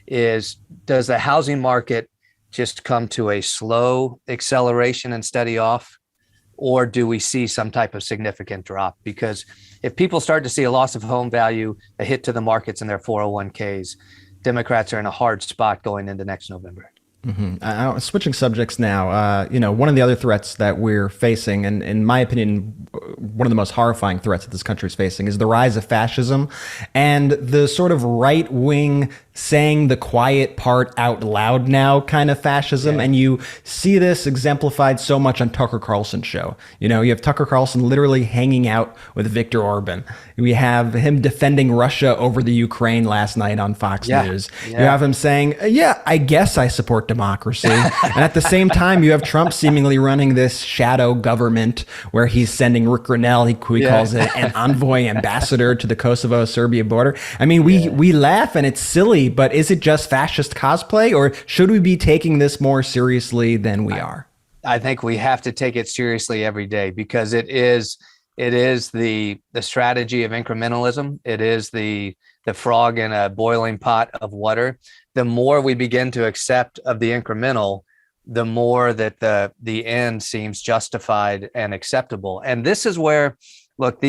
is does the housing market just come to a slow acceleration and steady off? Or do we see some type of significant drop? Because if people start to see a loss of home value, a hit to the markets in their 401ks, Democrats are in a hard spot going into next November. Mm-hmm. Switching subjects now, one of the other threats that we're facing, and in my opinion, one of the most horrifying threats that this country is facing, is the rise of fascism and the sort of right-wing saying the quiet part out loud now kind of fascism. Yeah. And you see this exemplified so much on Tucker Carlson's show. You have Tucker Carlson literally hanging out with Viktor Orban. We have him defending Russia over the Ukraine last night on Fox News. Yeah. You have him saying, I guess I support democracy. And at the same time, you have Trump seemingly running this shadow government where he's sending Rick Grinnell, he calls it an envoy ambassador to the Kosovo-Serbia border. I mean, we laugh and it's silly maybe, but is it just fascist cosplay, or should we be taking this more seriously than we are? I think we have to take it seriously every day, because it is the strategy of incrementalism. It is the frog in a boiling pot of water. The more we begin to accept of the incremental, the more that the end seems justified and acceptable. And this is where, look,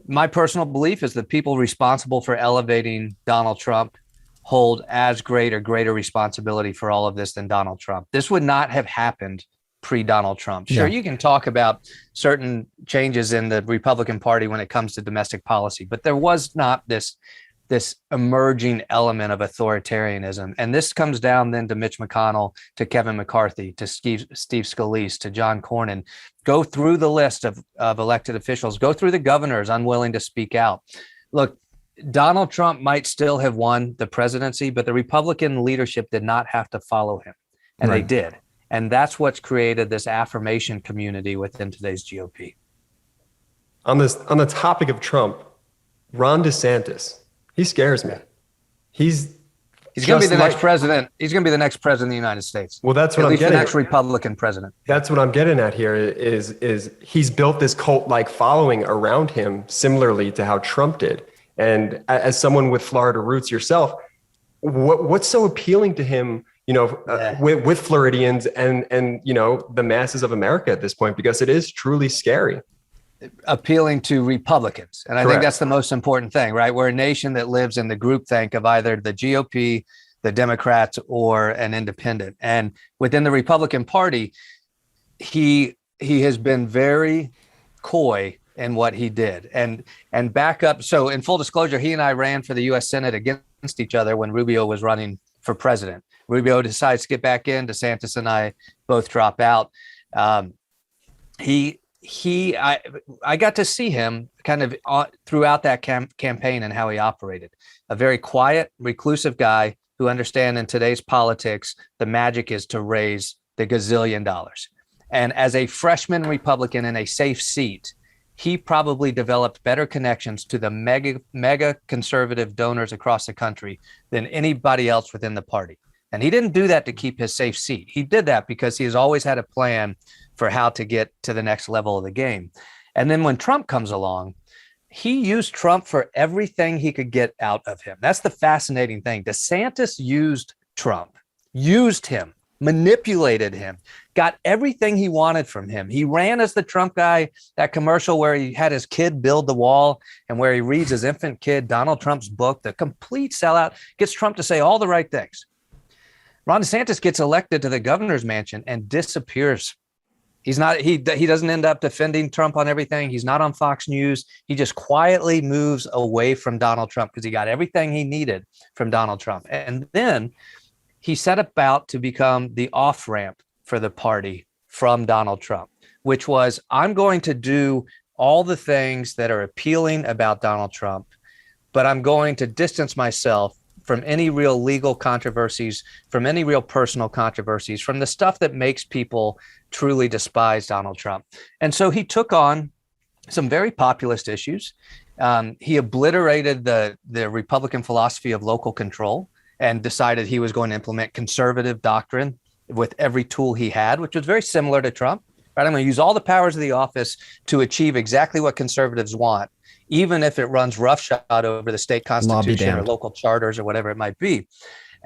my personal belief is that people responsible for elevating Donald Trump hold as great or greater responsibility for all of this than Donald Trump. This would not have happened pre-Donald Trump. Sure, you can talk about certain changes in the Republican Party when it comes to domestic policy, but there was not this emerging element of authoritarianism. And this comes down then to Mitch McConnell, to Kevin McCarthy, to Steve Scalise, to John Cornyn. Go through the list of elected officials, go through the governors unwilling to speak out. Look, Donald Trump might still have won the presidency, but the Republican leadership did not have to follow him, and they did. And that's what's created this affirmation community within today's GOP. On the topic of Trump, Ron DeSantis, he scares me. He's going to be the next president. He's going to be the next president of the United States. Well, that's what I'm getting. The next Republican president. That's what I'm getting at here. Is he's built this cult-like following around him, similarly to how Trump did. And as someone with Florida roots yourself, what's so appealing to him? With Floridians and the masses of America at this point, because it is truly scary. Appealing to Republicans. And I Correct. think that's the most important thing, right? We're a nation that lives in the groupthink of either the GOP, the Democrats, or an independent. And within the Republican Party, he has been very coy in what he did. And back up. So in full disclosure, he and I ran for the U.S. Senate against each other when Rubio was running for president. Rubio decides to get back in. DeSantis and I both drop out. I got to see him kind of throughout that campaign and how he operated. A very quiet, reclusive guy who understands in today's politics, the magic is to raise the gazillion dollars. And as a freshman Republican in a safe seat, he probably developed better connections to the mega conservative donors across the country than anybody else within the party. And he didn't do that to keep his safe seat. He did that because he has always had a plan for how to get to the next level of the game. And then when Trump comes along, he used Trump for everything he could get out of him. That's the fascinating thing. DeSantis used Trump, used him, manipulated him, got everything he wanted from him. He ran as the Trump guy, that commercial where he had his kid build the wall and where he reads his infant kid Donald Trump's book, the complete sellout, gets Trump to say all the right things. Ron DeSantis gets elected to the governor's mansion and disappears. He doesn't end up defending Trump on everything. He's not on Fox News. He just quietly moves away from Donald Trump because he got everything he needed from Donald Trump. And then he set about to become the off-ramp for the party from Donald Trump, which was, I'm going to do all the things that are appealing about Donald Trump, but I'm going to distance myself from any real legal controversies, from any real personal controversies, from the stuff that makes people truly despise Donald Trump. And so he took on some very populist issues. He obliterated the Republican philosophy of local control and decided he was going to implement conservative doctrine with every tool he had, which was very similar to Trump. Right? I'm going to use all the powers of the office to achieve exactly what conservatives want, even if it runs roughshod over the state constitution or local charters or whatever it might be.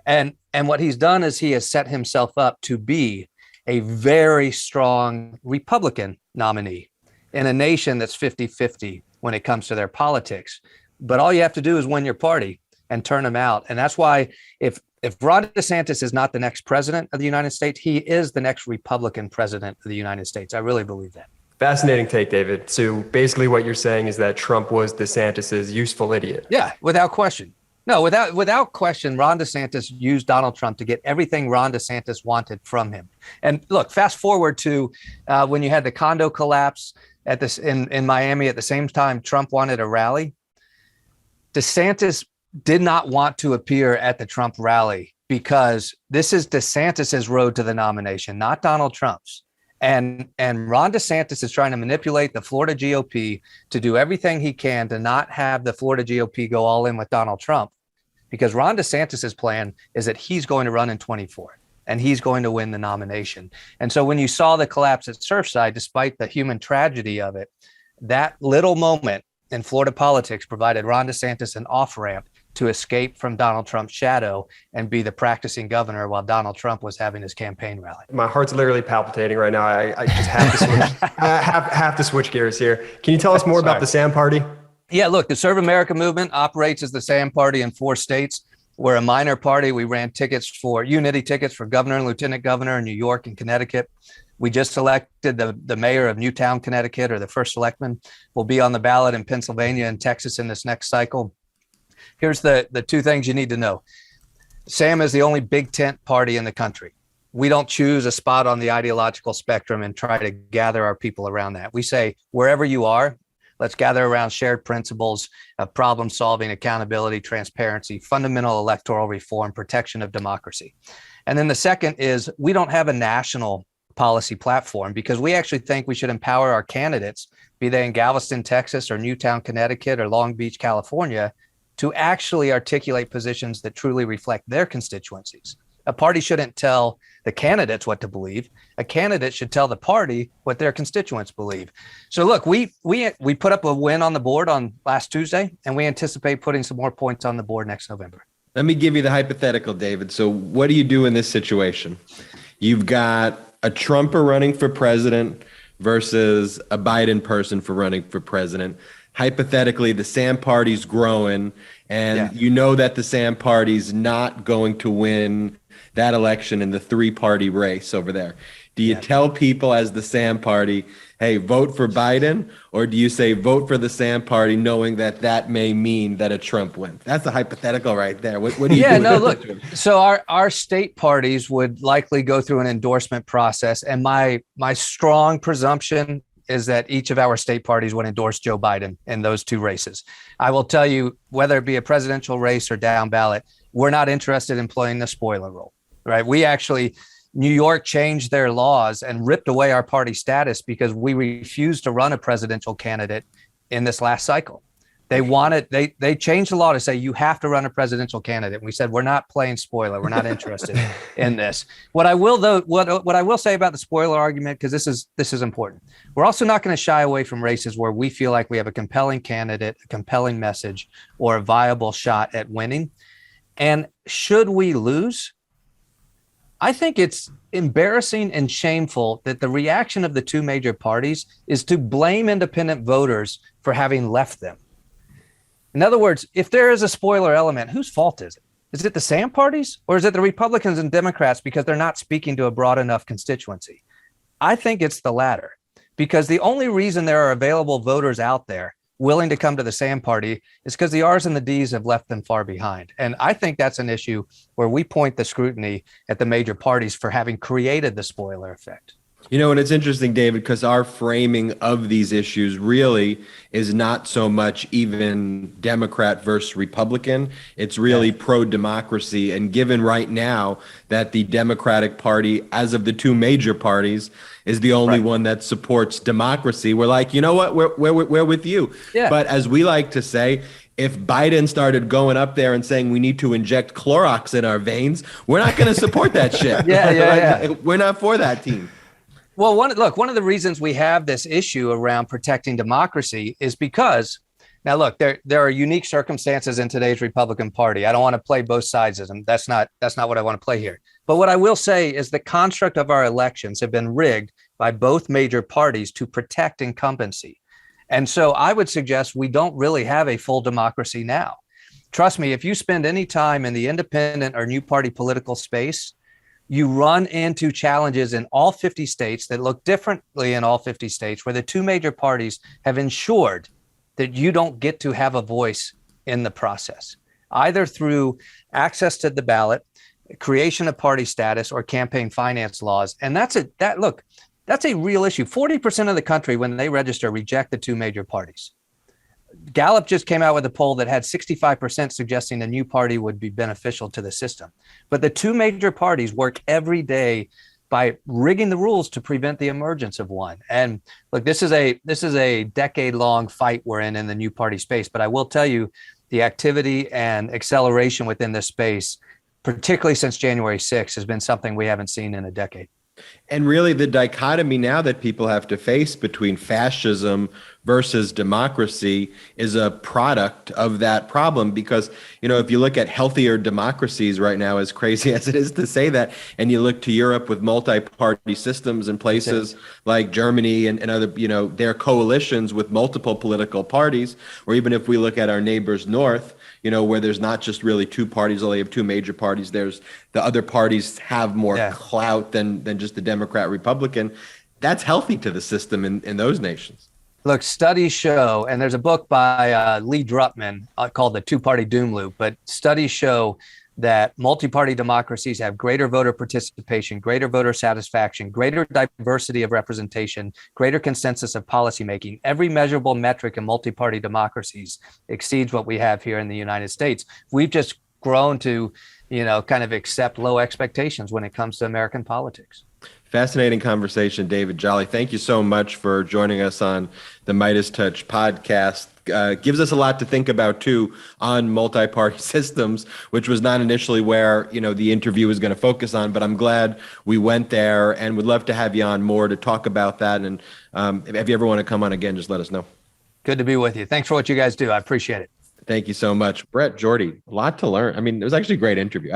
And what he's done is he has set himself up to be a very strong Republican nominee in a nation that's 50-50 when it comes to their politics. But all you have to do is win your party and turn them out. And that's why if Ron DeSantis is not the next president of the United States, he is the next Republican president of the United States. I really believe that. Fascinating take, David. So basically what you're saying is that Trump was DeSantis's useful idiot. Yeah, without question. No, without question, Ron DeSantis used Donald Trump to get everything Ron DeSantis wanted from him. And look, fast forward to when you had the condo collapse in Miami at the same time Trump wanted a rally. DeSantis did not want to appear at the Trump rally because this is DeSantis's road to the nomination, not Donald Trump's. And Ron DeSantis is trying to manipulate the Florida GOP to do everything he can to not have the Florida GOP go all in with Donald Trump, because Ron DeSantis's plan is that he's going to run in 24 and he's going to win the nomination. And so when you saw the collapse at Surfside, despite the human tragedy of it, that little moment in Florida politics provided Ron DeSantis an off-ramp to escape from Donald Trump's shadow and be the practicing governor while Donald Trump was having his campaign rally. My heart's literally palpitating right now. I just have to switch, have to switch gears here. Can you tell us more about the Sam Party? Yeah, look, the Serve America movement operates as the Sam Party in 4 states. We're a minor party. We ran unity tickets for governor and lieutenant governor in New York and Connecticut. We just elected the mayor of Newtown, Connecticut, or the first selectman. Will be on the ballot in Pennsylvania and Texas in this next cycle. Here's the 2 things you need to know. Sam is the only big tent party in the country. We don't choose a spot on the ideological spectrum and try to gather our people around that. We say, wherever you are, let's gather around shared principles of problem solving, accountability, transparency, fundamental electoral reform, protection of democracy. And then the second is we don't have a national policy platform because we actually think we should empower our candidates, be they in Galveston, Texas, or Newtown, Connecticut, or Long Beach, California, to actually articulate positions that truly reflect their constituencies. A party shouldn't tell the candidates what to believe. A candidate should tell the party what their constituents believe. So look, we put up a win on the board on last Tuesday, and we anticipate putting some more points on the board next November. Let me give you the hypothetical, David. So what do you do in this situation? You've got a Trumper running for president versus a Biden person for running for president. Hypothetically, the Sam Party's growing, and you know that the Sam Party's not going to win that election in the 3-party race over there. Do you tell people as the Sam Party, hey, vote for Biden? Or do you say vote for the Sam Party knowing that that may mean that a Trump wins? That's a hypothetical right there. What do you do? Look, so our state parties would likely go through an endorsement process. And my strong presumption is that each of our state parties would endorse Joe Biden in those 2 races. I will tell you, whether it be a presidential race or down ballot, we're not interested in playing the spoiler role, right? New York changed their laws and ripped away our party status because we refused to run a presidential candidate in this last cycle. They changed the law to say you have to run a presidential candidate. And we said, we're not playing spoiler. We're not interested in this. What I will say about the spoiler argument, because this is important. We're also not going to shy away from races where we feel like we have a compelling candidate, a compelling message, or a viable shot at winning. And should we lose, I think it's embarrassing and shameful that the reaction of the 2 major parties is to blame independent voters for having left them. In other words, if there is a spoiler element, whose fault is it? Is it the Sam parties, or is it the Republicans and Democrats because they're not speaking to a broad enough constituency? I think it's the latter, because the only reason there are available voters out there willing to come to the Sam party is because the R's and the D's have left them far behind. And I think that's an issue where we point the scrutiny at the major parties for having created the spoiler effect. You know, and it's interesting, David, because our framing of these issues really is not so much even Democrat versus Republican. It's really pro-democracy. And given right now that the Democratic Party, as of the 2 major parties, is the only one that supports democracy, we're like, you know what, we're with you. Yeah. But as we like to say, if Biden started going up there and saying we need to inject Clorox in our veins, we're not going to support that shit. We're not for that team. Well, one of the reasons we have this issue around protecting democracy is because, now look, there are unique circumstances in today's Republican Party. I don't want to play both sides of them. That's not what I want to play here. But what I will say is the construct of our elections have been rigged by both major parties to protect incumbency. And so I would suggest we don't really have a full democracy now. Trust me, if you spend any time in the independent or new party political space, you run into challenges in all 50 states that look differently in all 50 states, where the 2 major parties have ensured that you don't get to have a voice in the process, either through access to the ballot, creation of party status, or campaign finance laws. And that's a real issue. 40% of the country, when they register, reject the 2 major parties. Gallup just came out with a poll that had 65% suggesting a new party would be beneficial to the system. But the 2 major parties work every day by rigging the rules to prevent the emergence of one. And look, this is a decade-long fight we're in the new party space. But I will tell you, the activity and acceleration within this space, particularly since January 6th, has been something we haven't seen in a decade. And really the dichotomy now that people have to face between fascism versus democracy is a product of that problem. Because, if you look at healthier democracies right now, as crazy as it is to say that, and you look to Europe with multi-party systems in places like Germany and other, their coalitions with multiple political parties, or even if we look at our neighbors north, where there's not just really two parties, only have two major parties. There's the other parties have more clout than just the Democrat Republican. That's healthy to the system in those nations. Look, studies show, and there's a book by Lee Drutman called The Two-Party Doom Loop, but studies show that multi-party democracies have greater voter participation, greater voter satisfaction, greater diversity of representation, greater consensus of policymaking. Every measurable metric in multi-party democracies exceeds what we have here in the United States. We've just grown to, kind of accept low expectations when it comes to American politics. Fascinating conversation, David Jolly. Thank you so much for joining us on the MeidasTouch podcast. Gives us a lot to think about, too, on multi-party systems, which was not initially where, the interview was going to focus on. But I'm glad we went there and would love to have you on more to talk about that. And if you ever want to come on again, just let us know. Good to be with you. Thanks for what you guys do. I appreciate it. Thank you so much, Brett. Jordy, a lot to learn. It was actually a great interview.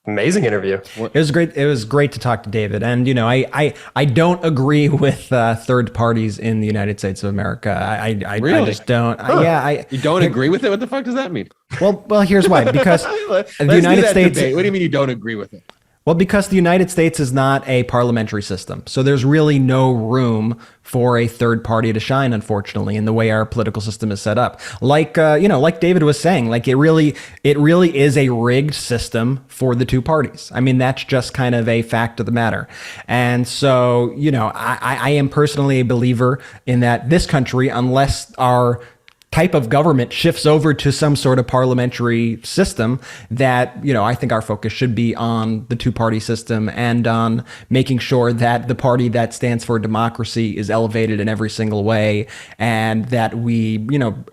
Amazing interview. It was great. It was great to talk to David. And, I don't agree with third parties in the United States of America. I just don't. You don't agree with it? What the fuck does that mean? Well, here's why. Because the United States. Debate. What do you mean you don't agree with it? Well, because the United States is not a parliamentary system. So there's really no room for a third party to shine, unfortunately, in the way our political system is set up. Like David was saying, it really is a rigged system for the two parties. That's just kind of a fact of the matter. And so, I am personally a believer in that this country, unless our type of government shifts over to some sort of parliamentary system, that, I think our focus should be on the two-party system and on making sure that the party that stands for democracy is elevated in every single way, and that we,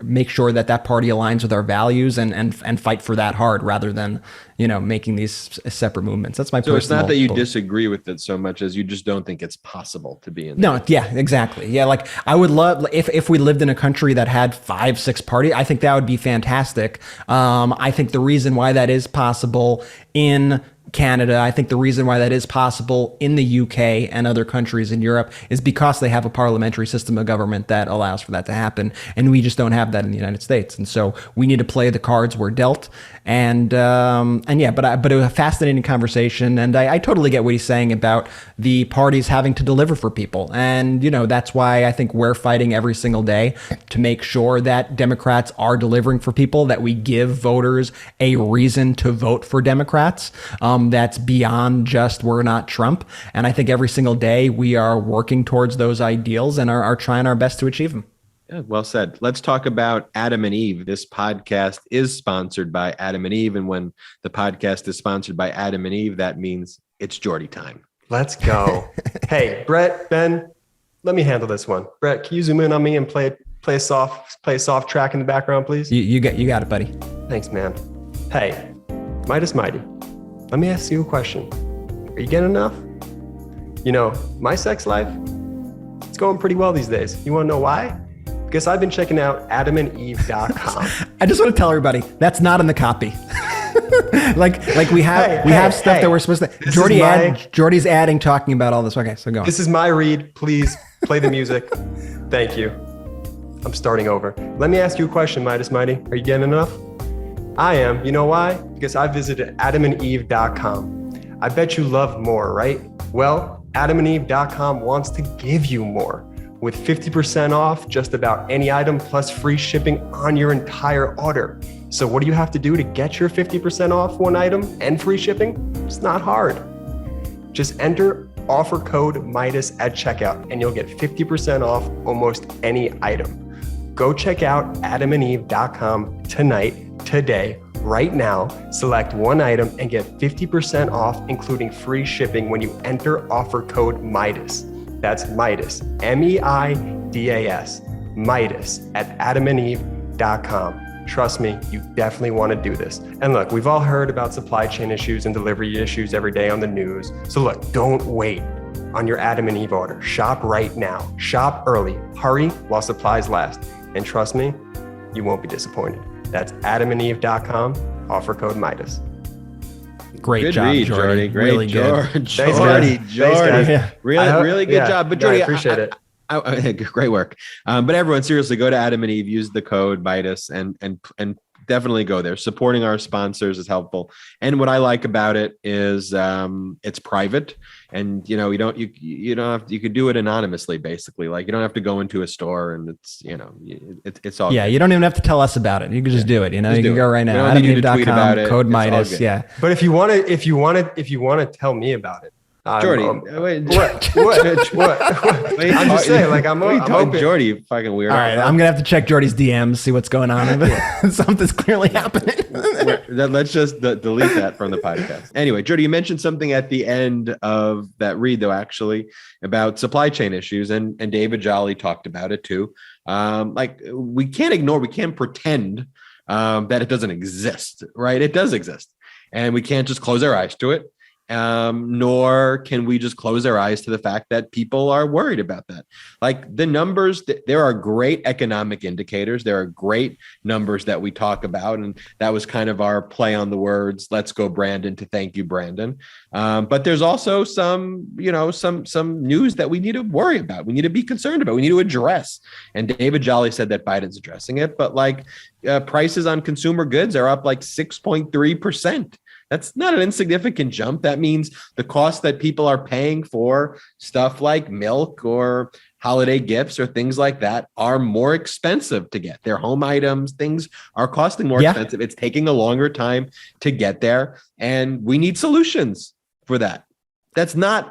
make sure that that party aligns with our values and fight for that hard, rather than, making these separate movements. That's my personal. So it's not that you disagree with it so much as you just don't think it's possible to be in. No, yeah, exactly. Yeah, I would love if we lived in a country that had 5-6 parties. I think that would be fantastic. I think the reason why that is possible in Canada, I think the reason why that is possible in the UK and other countries in Europe is because they have a parliamentary system of government that allows for that to happen, and we just don't have that in the United States. And so we need to play the cards we're dealt. But it was a fascinating conversation, and I totally get what he's saying about the parties having to deliver for people. And that's why I think we're fighting every single day to make sure that Democrats are delivering for people, that we give voters a reason to vote for Democrats. That's beyond just we're not Trump. And I think every single day we are working towards those ideals and are trying our best to achieve them. Yeah, well said. Let's talk about Adam and Eve. This podcast is sponsored by Adam and Eve. And when the podcast is sponsored by Adam and Eve, that means it's Jordy time. Let's go. Hey, Brett, Ben, let me handle this one. Brett, can you zoom in on me and play a soft track in the background, please? You got it, buddy. Thanks, man. Hey, Midas Mighty, let me ask you a question. Are you getting enough? My sex life, it's going pretty well these days. You want to know why? Because I've been checking out adamandeve.com. I just want to tell everybody that's not in the copy. we have stuff that we're supposed to. Jordy's adding, talking about all this. Okay, so go on. This is my read. Please play the music. Thank you. I'm starting over. Let me ask you a question, Midas Mighty. Are you getting enough? I am. You know why? Because I visited adamandeve.com. I bet you love more, right? Well, adamandeve.com wants to give you more, with 50% off just about any item plus free shipping on your entire order. So what do you have to do to get your 50% off one item and free shipping? It's not hard. Just enter offer code Midas at checkout and you'll get 50% off almost any item. Go check out adamandeve.com today, right now. Select one item and get 50% off, including free shipping when you enter offer code Midas. That's Midas, MEIDAS, Midas at adamandeve.com. Trust me, you definitely want to do this. And look, we've all heard about supply chain issues and delivery issues every day on the news. So look, don't wait on your Adam and Eve order. Shop right now. Shop early. Hurry while supplies last. And trust me, you won't be disappointed. That's adamandeve.com, offer code Meidas. Great good job, read, Jordy. Great, really Jordy. good. Jordy. Yeah. Really good job. But Jordy, I appreciate it. Great work. But everyone, seriously, go to Adam and Eve, use the code Meidas, and definitely go there. Supporting our sponsors is helpful. And what I like about it is it's private, and you could do it anonymously, basically. Like you don't have to go into a store, and it's all. Yeah, good. you don't even have to tell us about it. You can just do it. You can go right now. AdamandEve.com, code Meidas. Yeah. But if you want to tell me about it. Jordy, what? I'm just saying, like, I'm open. Jordy, you fucking weirdo. All right, I'm gonna have to check Jordy's DMs, see what's going on. Something's clearly happening. Let's just delete that from the podcast. Anyway, Jordy, you mentioned something at the end of that read, though, actually, about supply chain issues, and David Jolly talked about it too. Like we can't pretend that it doesn't exist, right? It does exist, and we can't just close our eyes to it. Nor can we just close our eyes to the fact that people are worried about that. Like the numbers, there are great economic indicators. There are great numbers that we talk about. And that was kind of our play on the words, let's go Brandon, to thank you, Brandon. But there's also some news that we need to worry about. We need to be concerned about. We need to address. And David Jolly said that Biden's addressing it, but like prices on consumer goods are up like 6.3%. That's not an insignificant jump. That means the cost that people are paying for stuff like milk or holiday gifts or things like that are more expensive to get. Their home items, things are costing more expensive. It's taking a longer time to get there. And we need solutions for that.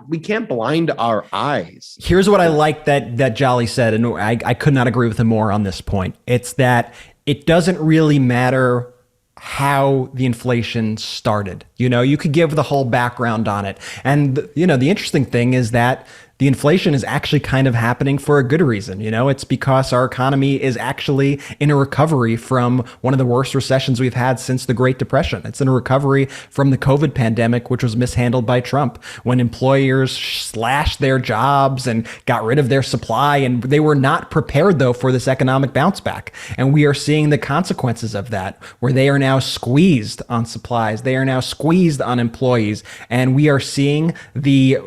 We can't blind our eyes. Here's what I like that Jolly said, and I could not agree with him more on this point. It's that it doesn't really matter how the inflation started. You could give the whole background on it. And, the interesting thing is that the inflation is actually kind of happening for a good reason. It's because our economy is actually in a recovery from one of the worst recessions we've had since the Great Depression. It's in a recovery from the COVID pandemic, which was mishandled by Trump, when employers slashed their jobs and got rid of their supply. And they were not prepared, though, for this economic bounce back. And we are seeing the consequences of that, where they are now squeezed on supplies. They are now squeezed on employees. And we are seeing the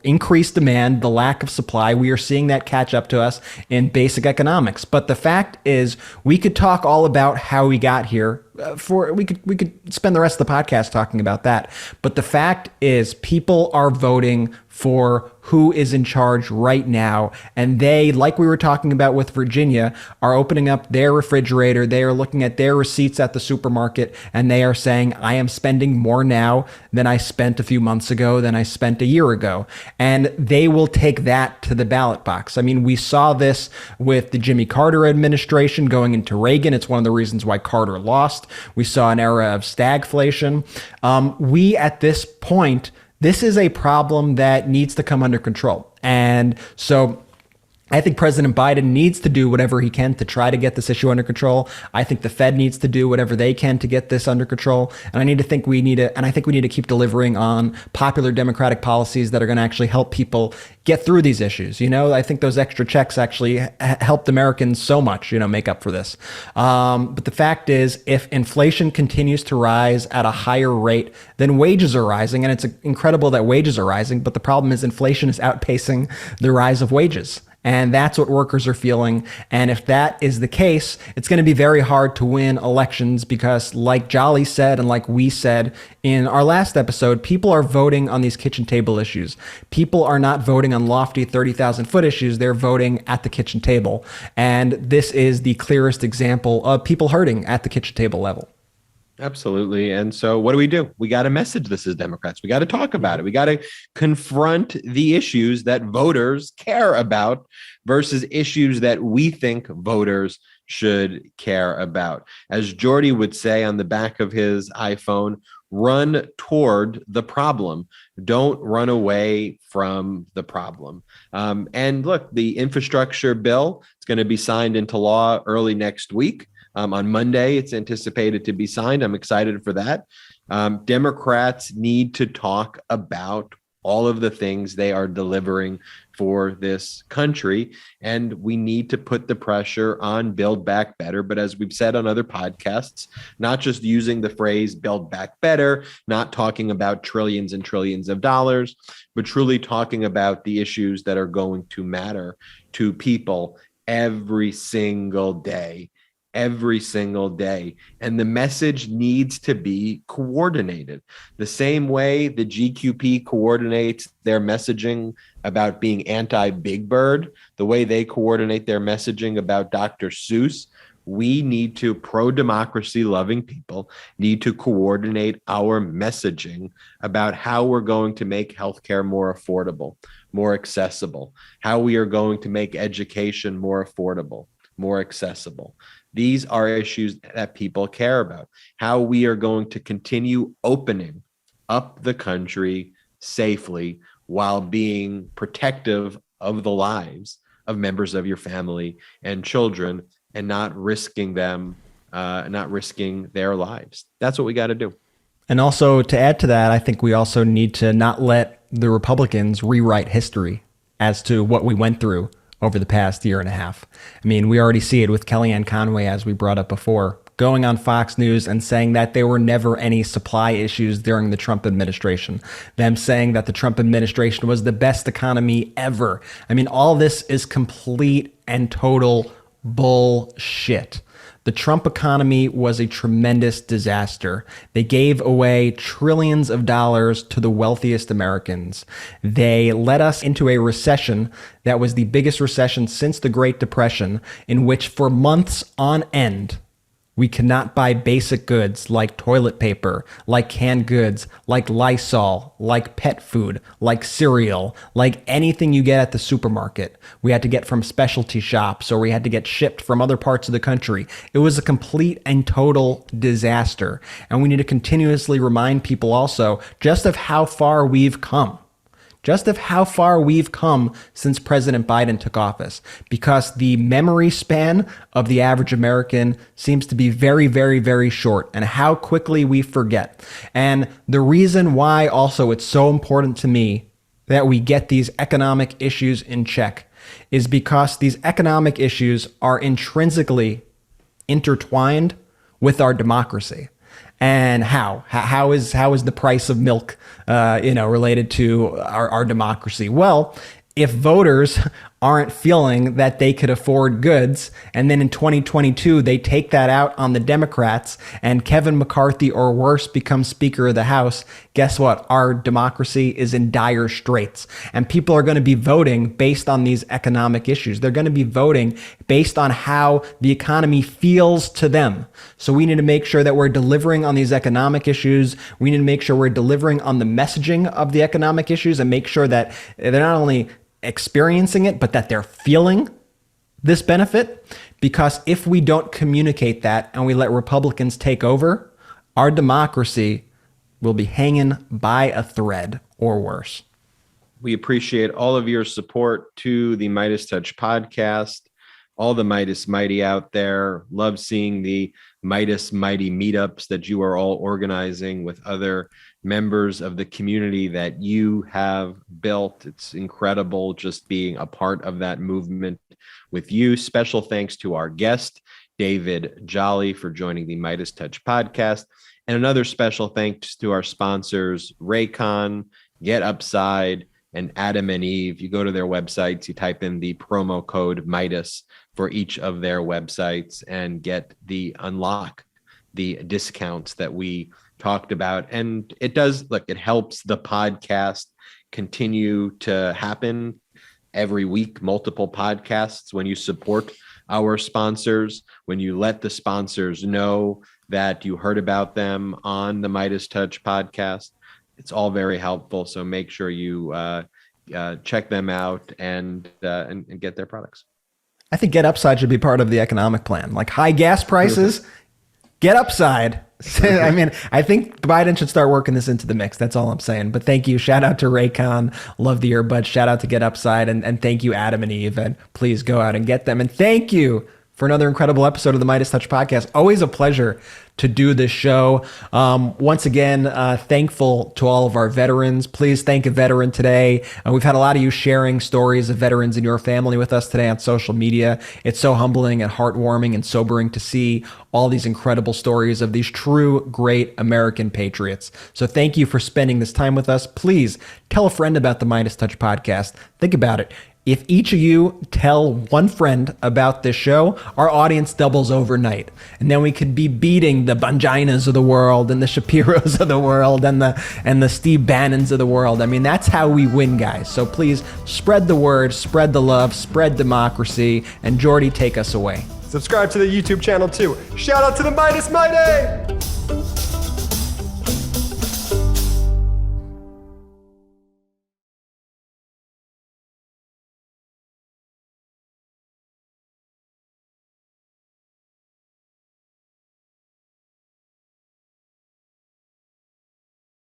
increased demand, the lack of supply. We are seeing that catch up to us in basic economics. But the fact is, we could talk all about how we got here. We could spend the rest of the podcast talking about that. But the fact is, people are voting for who is in charge right now. And they, like we were talking about with Virginia, are opening up their refrigerator. They are looking at their receipts at the supermarket, and they are saying, I am spending more now than I spent a few months ago, than I spent a year ago. And they will take that to the ballot box. I mean, we saw this with the Jimmy Carter administration going into Reagan. It's one of the reasons why Carter lost. We saw an era of stagflation. We, at this point, this is a problem that needs to come under control. And so I think President Biden needs to do whatever he can to try to get this issue under control. I think the Fed needs to do whatever they can to get this under control. And I think we need to keep delivering on popular Democratic policies that are going to actually help people get through these issues. I think those extra checks actually helped Americans so much, make up for this. But the fact is, if inflation continues to rise at a higher rate than wages are rising, and it's incredible that wages are rising, but the problem is inflation is outpacing the rise of wages. And that's what workers are feeling. And if that is the case, it's going to be very hard to win elections because, like Jolly said, and like we said in our last episode, people are voting on these kitchen table issues. People are not voting on lofty 30,000-foot issues. They're voting at the kitchen table. And this is the clearest example of people hurting at the kitchen table level. Absolutely. And so what do? We got to message this as Democrats. We got to talk about it. We got to confront the issues that voters care about versus issues that we think voters should care about. As Jordy would say on the back of his iPhone, run toward the problem. Don't run away from the problem. And look, the infrastructure bill is going to be signed into law early next week. On Monday, it's anticipated to be signed. I'm excited for that. Democrats need to talk about all of the things they are delivering for this country. And we need to put the pressure on Build Back Better. But as we've said on other podcasts, not just using the phrase Build Back Better, not talking about trillions and trillions of dollars, but truly talking about the issues that are going to matter to people every single day. Every single day. And the message needs to be coordinated. The same way the GQP coordinates their messaging about being anti-Big Bird, the way they coordinate their messaging about Dr. Seuss, we need to, pro-democracy loving people, need to coordinate our messaging about how we're going to make healthcare more affordable, more accessible, how we are going to make education more affordable, more accessible. These are issues that people care about. How we are going to continue opening up the country safely while being protective of the lives of members of your family and children, and not risking them, not risking their lives. That's what we got to do. And also, to add to that, I think we also need to not let the Republicans rewrite history as to what we went through over the past year and a half. I mean, we already see it with Kellyanne Conway, as we brought up before, going on Fox News and saying that there were never any supply issues during the Trump administration, them saying that the Trump administration was the best economy ever. I mean, all this is complete and total bullshit. The Trump economy was a tremendous disaster. They gave away trillions of dollars to the wealthiest Americans. They led us into a recession that was the biggest recession since the Great Depression, in which for months on end, we cannot buy basic goods like toilet paper, like canned goods, like Lysol, like pet food, like cereal, like anything you get at the supermarket. We had to get from specialty shops, or we had to get shipped from other parts of the country. It was a complete and total disaster. And we need to continuously remind people also just of how far we've come. Just of how far we've come since President Biden took office, because the memory span of the average American seems to be very, very, very short, and how quickly we forget. And the reason why also it's so important to me that we get these economic issues in check is because these economic issues are intrinsically intertwined with our democracy. And how is the price of milk, related to our democracy? Well, if voters aren't feeling that they could afford goods, and then in 2022 they take that out on the Democrats, and Kevin McCarthy or worse becomes Speaker of the House, guess what? Our democracy is in dire straits. And people are going to be voting based on these economic issues. They're going to be voting based on how the economy feels to them. So we need to make sure that we're delivering on these economic issues. We need to make sure we're delivering on the messaging of the economic issues, and make sure that they're not only experiencing it, but that they're feeling this benefit. Because if we don't communicate that and we let Republicans take over, our democracy will be hanging by a thread or worse. We appreciate all of your support to the MeidasTouch podcast. All the Meidas Mighty out there. Love seeing the Meidas Mighty meetups that you are all organizing with other members of the community that you have built. It's incredible just being a part of that movement with you. Special thanks to our guest, David Jolly, for joining the MeidasTouch podcast. And another special thanks to our sponsors, Raycon, Get Upside, and Adam and Eve. You go to their websites, you type in the promo code Meidas for each of their websites and get the unlock the discounts that we talked about. And it does, look, it helps the podcast continue to happen every week, multiple podcasts. When you support our sponsors, when you let the sponsors know that you heard about them on the MeidasTouch podcast, it's all very helpful. So make sure you check them out and get their products. I think Get Upside should be part of the economic plan. Like high gas prices, Get Upside. I mean, I think Biden should start working this into the mix. That's all I'm saying. But thank you. Shout out to Raycon. Love the earbuds. Shout out to Get Upside. And thank you, Adam and Eve. And please go out and get them. And thank you for another incredible episode of the MeidasTouch podcast. Always a pleasure to do this show. Once again, thankful to all of our veterans. Please thank a veteran today. We've had a lot of you sharing stories of veterans in your family with us today on social media. It's so humbling and heartwarming and sobering to see all these incredible stories of these true great American patriots. So thank you for spending this time with us. Please tell a friend about the MeidasTouch podcast. Think about it. If each of you tell one friend about this show, our audience doubles overnight. And then we could be beating the Bonginas of the world and the Shapiros of the world and the Steve Bannons of the world. I mean, that's how we win, guys. So please spread the word, spread the love, spread democracy, and Jordy, take us away. Subscribe to the YouTube channel too. Shout out to the Midas Mighty!